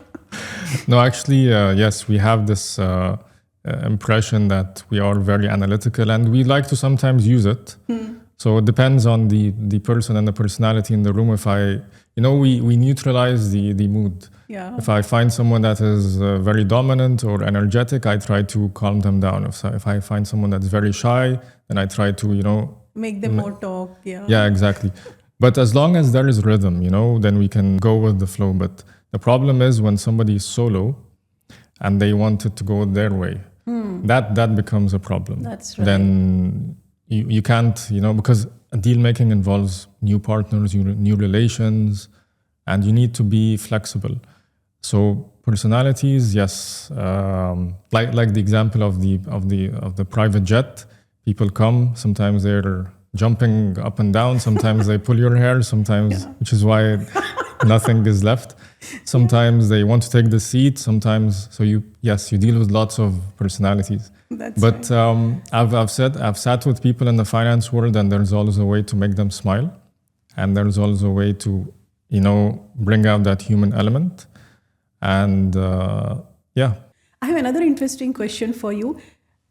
[SPEAKER 1] No, actually, yes, we have this impression that we are very analytical, and we like to sometimes use it. So it depends on the person and the personality in the room. If we neutralize the mood.
[SPEAKER 2] Yeah.
[SPEAKER 1] If I find someone that is very dominant or energetic, I try to calm them down. If I find someone that's very shy, then I try to,
[SPEAKER 2] Make them more talk. Yeah.
[SPEAKER 1] yeah, exactly. But as long as there is rhythm, then we can go with the flow. But the problem is when somebody is solo and they want it to go their way, that becomes a problem.
[SPEAKER 2] That's right.
[SPEAKER 1] Then you can't, because deal making involves new partners, new relations, and you need to be flexible. So personalities, yes, like the example of the private jet, people come. Sometimes they're jumping up and down. Sometimes they pull your hair. Sometimes, which is why nothing is left. Sometimes they want to take the seat. Sometimes, so you deal with lots of personalities.
[SPEAKER 2] That's
[SPEAKER 1] But
[SPEAKER 2] right.
[SPEAKER 1] I've sat with people in the finance world, and there's always a way to make them smile, and there's always a way to bring out that human element. And
[SPEAKER 2] I have another interesting question for you.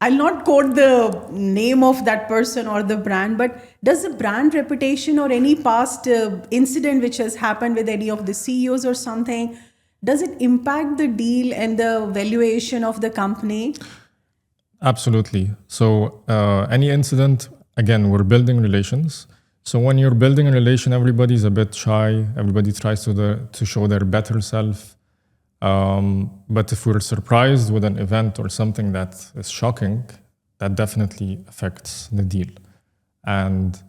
[SPEAKER 2] I'll not quote the name of that person or the brand, but does the brand reputation or any past incident which has happened with any of the CEOs or something, does it impact the deal and the valuation of the company?
[SPEAKER 1] Absolutely. So any incident, again, we're building relations. So when you're building a relation, everybody's a bit shy. Everybody tries to show their better self. But if we're surprised with an event or something that is shocking, that definitely affects the deal. And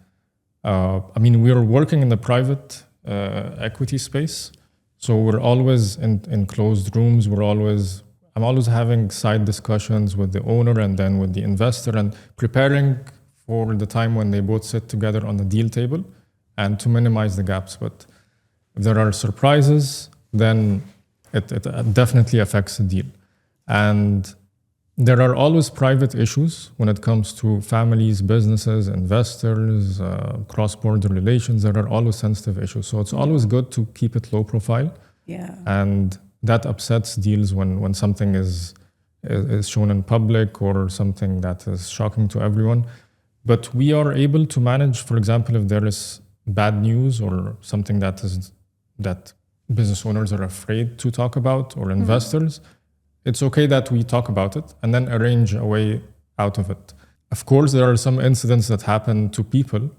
[SPEAKER 1] we're working in the private equity space. So we're always in closed rooms. I'm always having side discussions with the owner and then with the investor and preparing for the time when they both sit together on the deal table and to minimize the gaps. But if there are surprises, then it definitely affects the deal. And there are always private issues when it comes to families, businesses, investors, cross-border relations. There are always sensitive issues. So it's always good to keep it low profile.
[SPEAKER 2] Yeah.
[SPEAKER 1] And that upsets deals when something is shown in public or something that is shocking to everyone. But we are able to manage, for example, if there is bad news or something that business owners are afraid to talk about or investors, it's okay that we talk about it and then arrange a way out of it. Of course, there are some incidents that happen to people.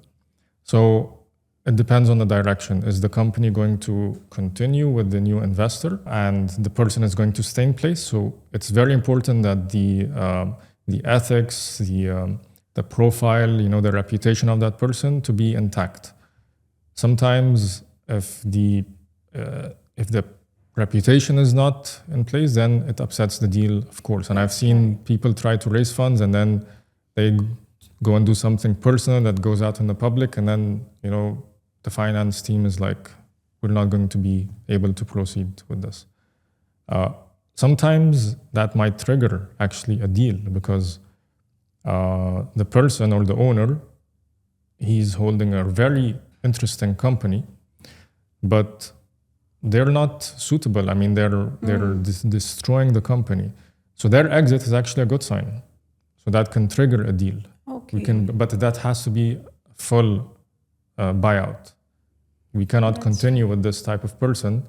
[SPEAKER 1] So it depends on the direction. Is the company going to continue with the new investor and the person is going to stay in place? So it's very important that the ethics, the profile, the reputation of that person to be intact. Sometimes if the reputation is not in place, then it upsets the deal, of course. And I've seen people try to raise funds and then they go and do something personal that goes out in the public, and then, the finance team is like, we're not going to be able to proceed with this. Sometimes that might trigger actually a deal because the person or the owner, he's holding a very interesting company, but they're not suitable. I mean, they're destroying the company. So their exit is actually a good sign. So that can trigger a deal.
[SPEAKER 2] Okay.
[SPEAKER 1] But that has to be full buyout. We cannot continue with this type of person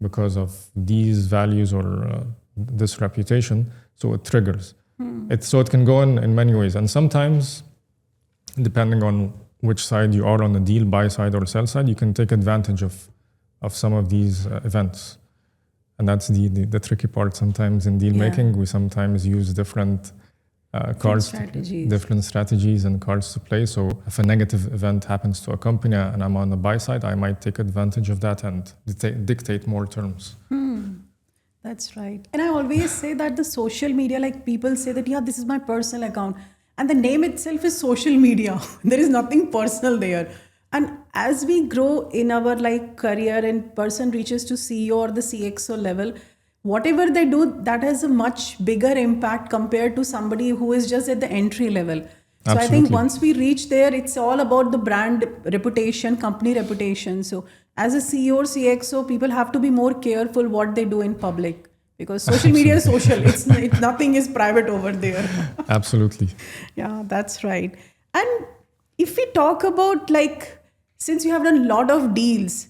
[SPEAKER 1] because of these values or this reputation. So it triggers. So it can go in many ways. And sometimes, depending on which side you are on the deal, buy side or sell side, you can take advantage of some of these events. And that's the tricky part. Sometimes in deal making, we sometimes use different different strategies and cards to play. So if a negative event happens to a company and I'm on the buy side, I might take advantage of that and dictate more terms.
[SPEAKER 2] That's right. And I always say that the social media, like people say that, this is my personal account. And the name itself is social media. There is nothing personal there. And as we grow in our career and person reaches to CEO or the CXO level, whatever they do, that has a much bigger impact compared to somebody who is just at the entry level. So
[SPEAKER 1] Absolutely.
[SPEAKER 2] I think once we reach there, it's all about the brand reputation, company reputation. So as a CEO or CXO, people have to be more careful what they do in public because social media is social. It's nothing is private over there.
[SPEAKER 1] Absolutely.
[SPEAKER 2] Yeah, that's right. And if we talk about since you have done a lot of deals,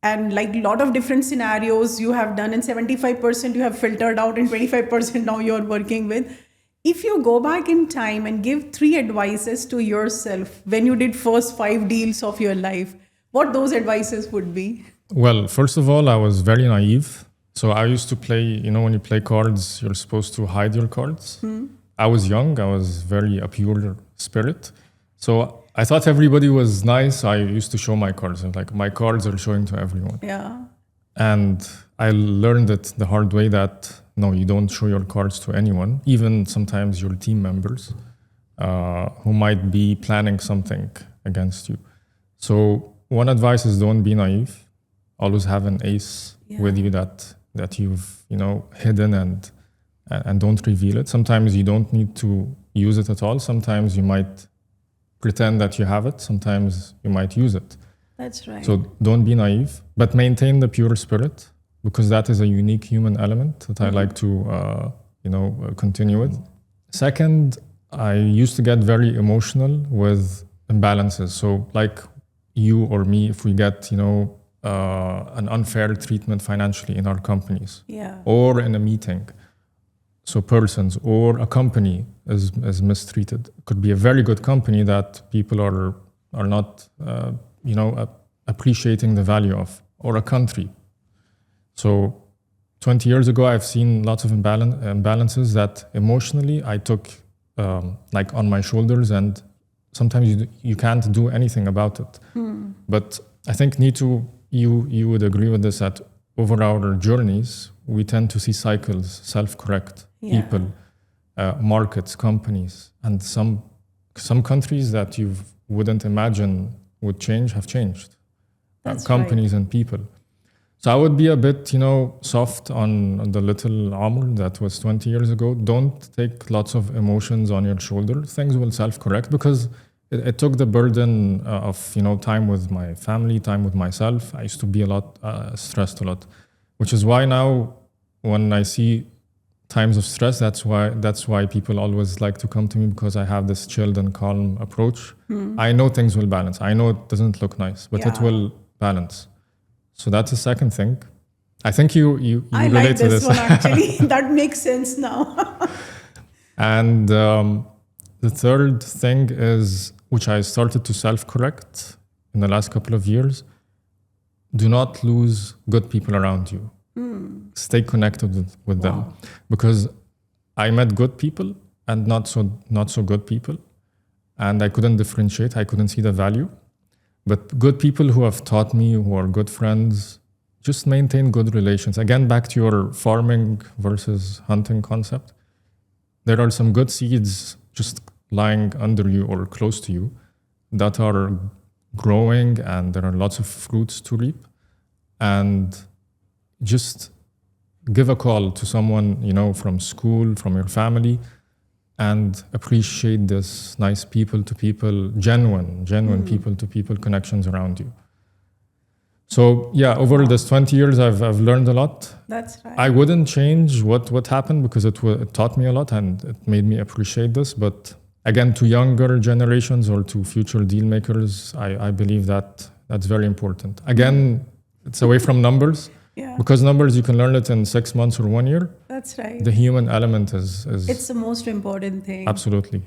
[SPEAKER 2] and a lot of different scenarios you have done, and 75% you have filtered out and 25% now you're working with. If you go back in time and give 3 advices to yourself when you did first 5 deals of your life, what those advices would be?
[SPEAKER 1] Well, first of all, I was very naive. So I used to play, when you play cards, you're supposed to hide your cards. I was young. I was very a pure spirit. So I thought everybody was nice. I used to show my cards. And my cards are showing to everyone.
[SPEAKER 2] Yeah.
[SPEAKER 1] And I learned it the hard way that, no, you don't show your cards to anyone, even sometimes your team members who might be planning something against you. So one advice is don't be naive. Always have an ace with you that you've, hidden and don't reveal it. Sometimes you don't need to use it at all. Sometimes you might pretend that you have it. Sometimes you might use it.
[SPEAKER 2] That's right.
[SPEAKER 1] So don't be naive, but maintain the pure spirit because that is a unique human element that I like to, continue with. Second, I used to get very emotional with imbalances. So like you or me, if we get, an unfair treatment financially in our companies or in a meeting, so persons or a company is mistreated. It could be a very good company that people are not, appreciating the value of, or a country. So 20 years ago, I've seen lots of imbalances that emotionally I took on my shoulders, and sometimes you can't do anything about it. But I think Neetu, you would agree with this, that over our journeys, we tend to see cycles, self-correct, people, markets, companies, and some countries that you wouldn't imagine would change have changed. Companies and people. So I would be a bit, soft on the little Amr that was 20 years ago. Don't take lots of emotions on your shoulder. Things will self-correct because it took the burden of, time with my family, time with myself. I used to be a lot stressed a lot, which is why now when I see times of stress, that's why people always like to come to me, because I have this chilled and calm approach. I know things will balance. I know it doesn't look nice, but it will balance. So that's the second thing. I think you
[SPEAKER 2] I
[SPEAKER 1] relate
[SPEAKER 2] like
[SPEAKER 1] to
[SPEAKER 2] this
[SPEAKER 1] this.
[SPEAKER 2] one actually. That makes sense now.
[SPEAKER 1] And the third thing is, which I started to self-correct in the last couple of years, do not lose good people around you. Stay connected with them, because I met good people and not so good people, and I couldn't differentiate. I couldn't see the value. But good people who have taught me, who are good friends, just maintain good relations. Again, back to your farming versus hunting concept. There are some good seeds just lying under you or close to you that are growing, and there are lots of fruits to reap. And just give a call to someone, from school, from your family, and appreciate this nice people to people, genuine people to people connections around you. So yeah, over this 20 years, I've learned a lot.
[SPEAKER 2] That's right.
[SPEAKER 1] I wouldn't change what happened because it taught me a lot and it made me appreciate this. But again, to younger generations or to future deal makers, I believe that that's very important. Again, it's away from numbers.
[SPEAKER 2] Yeah.
[SPEAKER 1] Because numbers, you can learn it in 6 months or 1 year.
[SPEAKER 2] That's right.
[SPEAKER 1] The human element is
[SPEAKER 2] It's the most important thing.
[SPEAKER 1] Absolutely.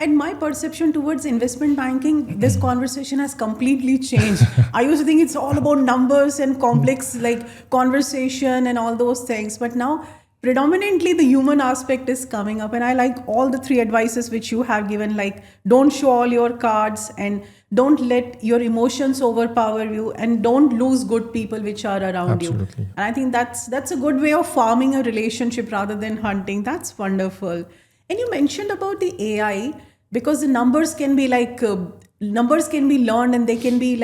[SPEAKER 2] And my perception towards investment banking, this conversation has completely changed. I used to think it's all about numbers and complex conversation and all those things. But now predominantly the human aspect is coming up. And I like all the 3 advices which you have given, like don't show all your cards and don't let your emotions overpower you and don't lose good people which are around you. And I think that's a good way of farming a relationship rather than hunting. That's wonderful. And you mentioned about the AI, because the numbers can be learned and they can be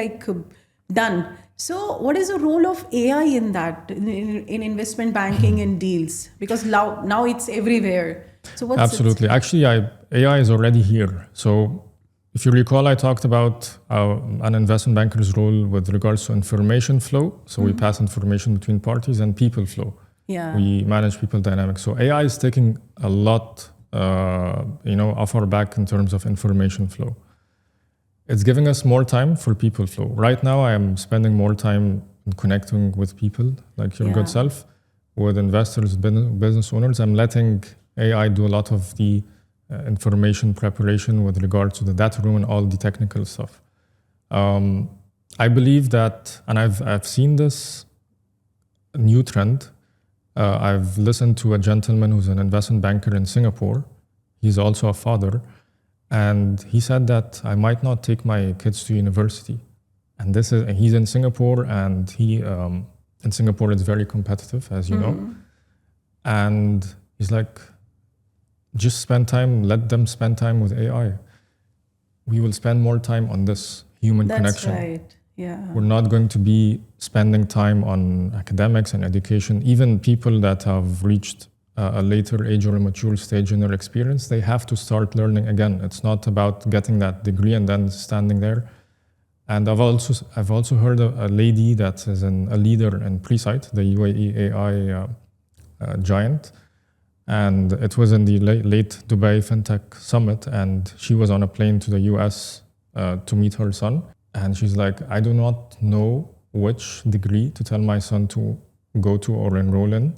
[SPEAKER 2] done. So what is the role of AI in that, in investment banking and deals? Because now it's everywhere. So what's
[SPEAKER 1] Absolutely. Actually, AI is already here. So if you recall, I talked about an investment banker's role with regards to information flow. So we pass information between parties, and people flow.
[SPEAKER 2] Yeah.
[SPEAKER 1] We manage people dynamics. So AI is taking a lot off our back in terms of information flow. It's giving us more time for people flow. Right now, I am spending more time connecting with people like your good self, with investors, business owners. I'm letting AI do a lot of the information preparation with regards to the data room and all the technical stuff. I believe that, and I've seen this new trend. I've listened to a gentleman who's an investment banker in Singapore. He's also a father. And he said that I might not take my kids to university. And he's in Singapore, and in Singapore it's very competitive, as you know. And he's like, just let them spend time with AI. We will spend more time on this human connection.
[SPEAKER 2] That's right. Yeah.
[SPEAKER 1] We're not going to be spending time on academics and education. Even people that have reached a later age or a mature stage in their experience, they have to start learning again. It's not about getting that degree and then standing there. And I've also heard a lady that is a leader in Presight, the UAE AI giant. And it was in the late Dubai fintech summit, and she was on a plane to the US to meet her son. And she's like, I do not know which degree to tell my son to go to or enroll in.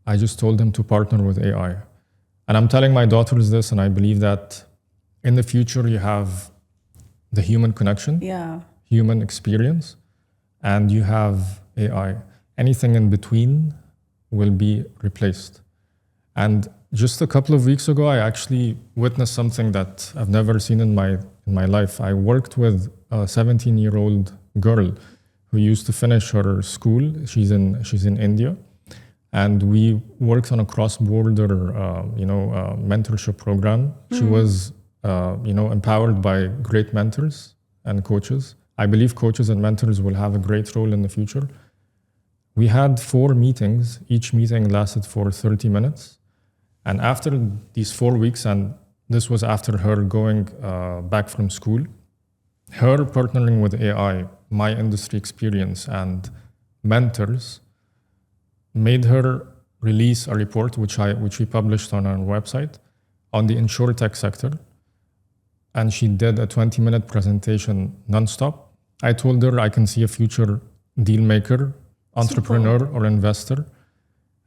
[SPEAKER 1] I just told him to partner with AI. And I'm telling my daughters this, and I believe that in the future you have the human connection, human experience, and you have AI. Anything in between will be replaced. And just a couple of weeks ago, I actually witnessed something that I've never seen in my life. I worked with a 17-year-old girl who used to finish her school. She's in India. And we worked on a cross-border, mentorship program. She was, empowered by great mentors and coaches. I believe coaches and mentors will have a great role in the future. We had 4 meetings. Each meeting lasted for 30 minutes. And after these 4 weeks, and this was after her going back from school, her partnering with AI, my industry experience, and mentors made her release a report, which we published on our website, on the insurtech sector. And she did a 20-minute presentation nonstop. I told her I can see a future deal maker, entrepreneur, or investor.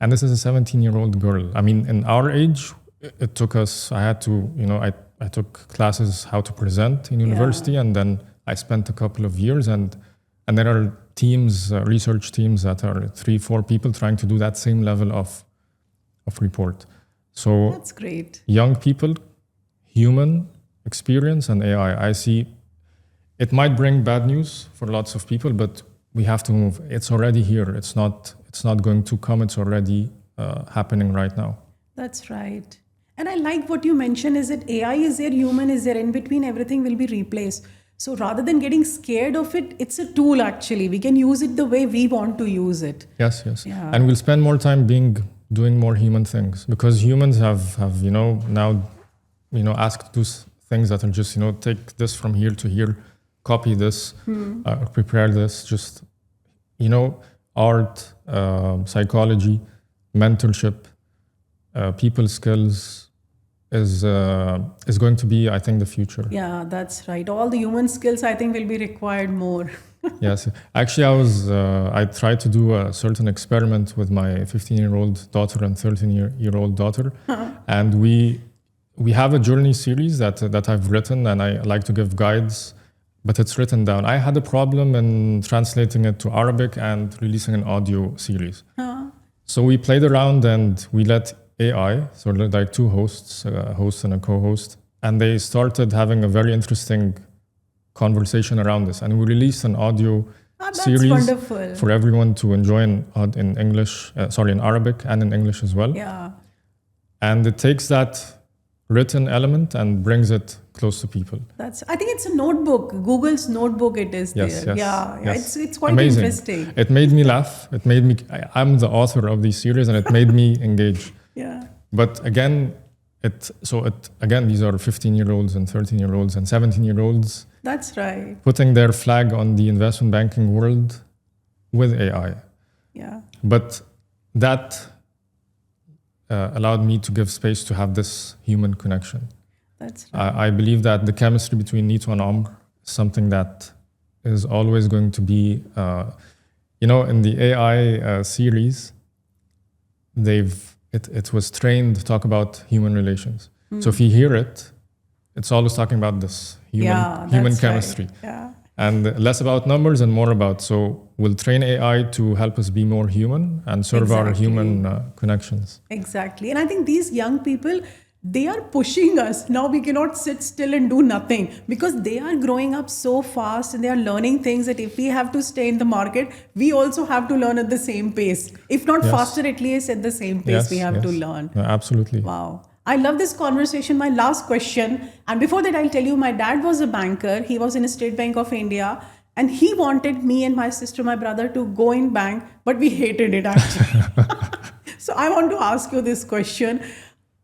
[SPEAKER 1] And this is a 17-year-old girl. I mean, in our age, it took us, I took classes how to present in university, and then I spent a couple of years, and there are teams, research teams that are 3-4 people trying to do that same level of report. So
[SPEAKER 2] that's great.
[SPEAKER 1] Young people, human experience, and AI. I see it might bring bad news for lots of people, but we have to move. It's already here. It's not going to come. It's already happening right now.
[SPEAKER 2] That's right. And I like what you mentioned is that AI is there, human is there, in between everything will be replaced. So rather than getting scared of it, it's a tool actually. We can use it the way we want to use it.
[SPEAKER 1] Yes.
[SPEAKER 2] Yeah.
[SPEAKER 1] And we'll spend more time doing more human things, because humans have now asked to do things that are just take this from here to here, copy this, prepare this, just art, psychology, mentorship, people skills is going to be, I think, the future.
[SPEAKER 2] Yeah, that's right. All the human skills, I think, will be required more.
[SPEAKER 1] Yes. Actually, I tried to do a certain experiment with my 15-year-old daughter and 13-year-old daughter. And we have a journey series that I've written, and I like to give guides, but it's written down. I had a problem in translating it to Arabic and releasing an audio series. So we played around and we let AI, so like two hosts, a host and a co-host, and they started having a very interesting conversation around this. And we released an audio series
[SPEAKER 2] wonderful.
[SPEAKER 1] For everyone to enjoy in English, in Arabic and in English as well.
[SPEAKER 2] Yeah.
[SPEAKER 1] And it takes that written element and brings it close to people.
[SPEAKER 2] I think it's a notebook. Google's notebook it is
[SPEAKER 1] yes,
[SPEAKER 2] there.
[SPEAKER 1] Yes, yes.
[SPEAKER 2] It's quite
[SPEAKER 1] amazing.
[SPEAKER 2] Interesting.
[SPEAKER 1] It made me laugh. I'm the author of these series, and it made me engage.
[SPEAKER 2] Yeah.
[SPEAKER 1] But again, these are 15-year-olds and 13-year-olds and 17-year-olds.
[SPEAKER 2] That's right.
[SPEAKER 1] Putting their flag on the investment banking world with AI.
[SPEAKER 2] Yeah.
[SPEAKER 1] But that allowed me to give space to have this human connection.
[SPEAKER 2] That's right.
[SPEAKER 1] I believe that the chemistry between Neetu and Amr is something that is always going to be, in the AI series, it was trained to talk about human relations. So if you hear it, it's always talking about this human chemistry.
[SPEAKER 2] Right. Yeah.
[SPEAKER 1] And less about numbers and more about, so we'll train AI to help us be more human and serve our human connections.
[SPEAKER 2] Exactly. And I think these young people, they are pushing us. Now we cannot sit still and do nothing, because they are growing up so fast and they are learning things that if we have to stay in the market, we also have to learn at the same pace. If not faster, at least at the same pace we have to learn.
[SPEAKER 1] No, absolutely.
[SPEAKER 2] Wow. I love this conversation. My last question, and before that I'll tell you, my dad was a banker. He was in a State Bank of India, and he wanted me and my sister, my brother, to go in bank, but we hated it actually. So I want to ask you this question.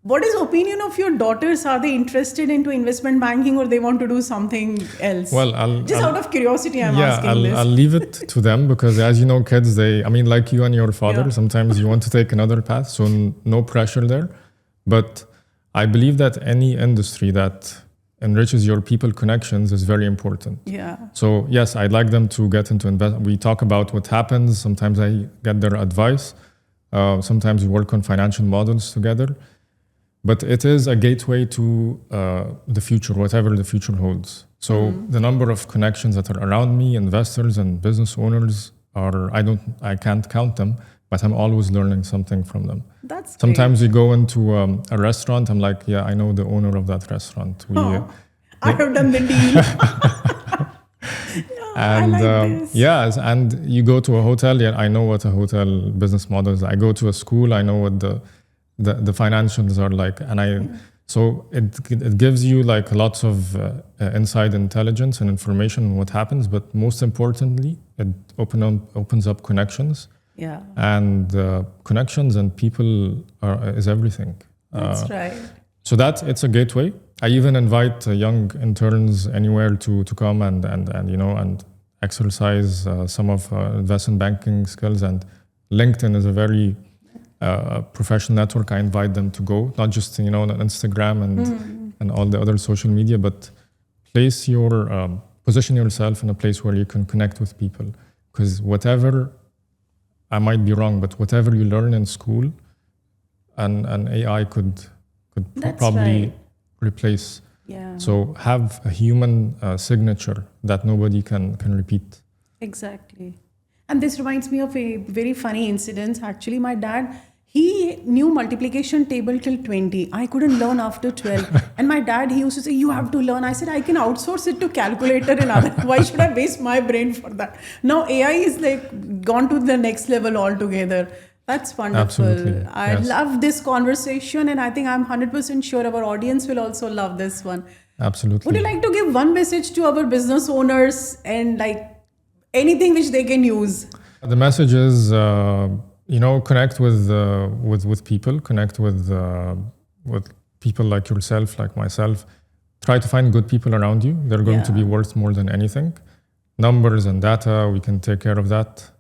[SPEAKER 2] What is opinion of your daughters? Are they interested into investment banking, or they want to do something else?
[SPEAKER 1] Well,
[SPEAKER 2] out of curiosity, I'm asking this.
[SPEAKER 1] I'll leave it to them, because as you know, kids, like you and your father, sometimes you want to take another path, so no pressure there. But I believe that any industry that enriches your people connections is very important.
[SPEAKER 2] Yeah.
[SPEAKER 1] So yes, I'd like them to get into we talk about what happens. Sometimes I get their advice. Sometimes we work on financial models together. But it is a gateway to the future, whatever the future holds. So the number of connections that are around me, investors and business owners, I can't count them, but I'm always learning something from them.
[SPEAKER 2] That's
[SPEAKER 1] Sometimes we go into a restaurant, I'm like, yeah, I know the owner of that restaurant.
[SPEAKER 2] I have done the deal.
[SPEAKER 1] And
[SPEAKER 2] I like this.
[SPEAKER 1] Yes, and you go to a hotel, I know what a hotel business model is. I go to a school, I know what the financials are like, and so it gives you like lots of inside intelligence and information on what happens, but most importantly, it opens up connections.
[SPEAKER 2] Yeah.
[SPEAKER 1] And connections and people is everything.
[SPEAKER 2] That's right.
[SPEAKER 1] So it's a gateway. I even invite young interns anywhere to come and exercise some of investment banking skills. And LinkedIn is a very professional network. I invite them to go, not just on Instagram and all the other social media, but position yourself in a place where you can connect with people. Because I might be wrong, but whatever you learn in school, an AI could probably replace.
[SPEAKER 2] Yeah.
[SPEAKER 1] So have a human signature that nobody can repeat.
[SPEAKER 2] Exactly. And this reminds me of a very funny incident. Actually, my dad, He knew multiplication table till 20. I couldn't learn after 12. And my dad, he used to say, you have to learn. I said, I can outsource it to calculator and other. Why should I waste my brain for that? Now AI is like gone to the next level altogether. That's wonderful.
[SPEAKER 1] Absolutely.
[SPEAKER 2] I
[SPEAKER 1] Yes.
[SPEAKER 2] love this conversation, and I think I'm 100% sure our audience will also love this one.
[SPEAKER 1] Absolutely.
[SPEAKER 2] Would you like to give one message to our business owners and like anything which they can use?
[SPEAKER 1] The message is, connect with people, connect with people like yourself, like myself. Try to find good people around you. They're going to be worth more than anything. Numbers and data, we can take care of that.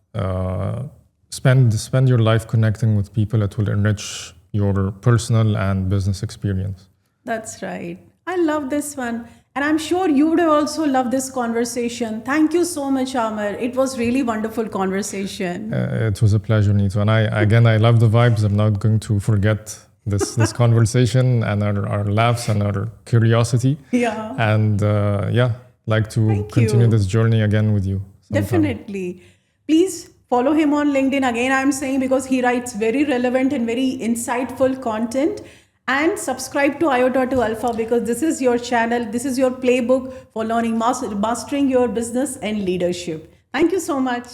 [SPEAKER 1] Spend your life connecting with people that will enrich your personal and business experience.
[SPEAKER 2] That's right. I love this one. And I'm sure you would have also loved this conversation. Thank you so much, Amr. It was really wonderful conversation.
[SPEAKER 1] It was a pleasure, Neetu. And I love the vibes. I'm not going to forget this conversation and our laughs and our curiosity.
[SPEAKER 2] Yeah.
[SPEAKER 1] And like to continue this journey again with you. Sometime.
[SPEAKER 2] Definitely. Please follow him on LinkedIn. Again, I'm saying because he writes very relevant and very insightful content. And subscribe to IOTA to Alpha because this is your channel. This is your playbook for learning, mastering your business and leadership. Thank you so much.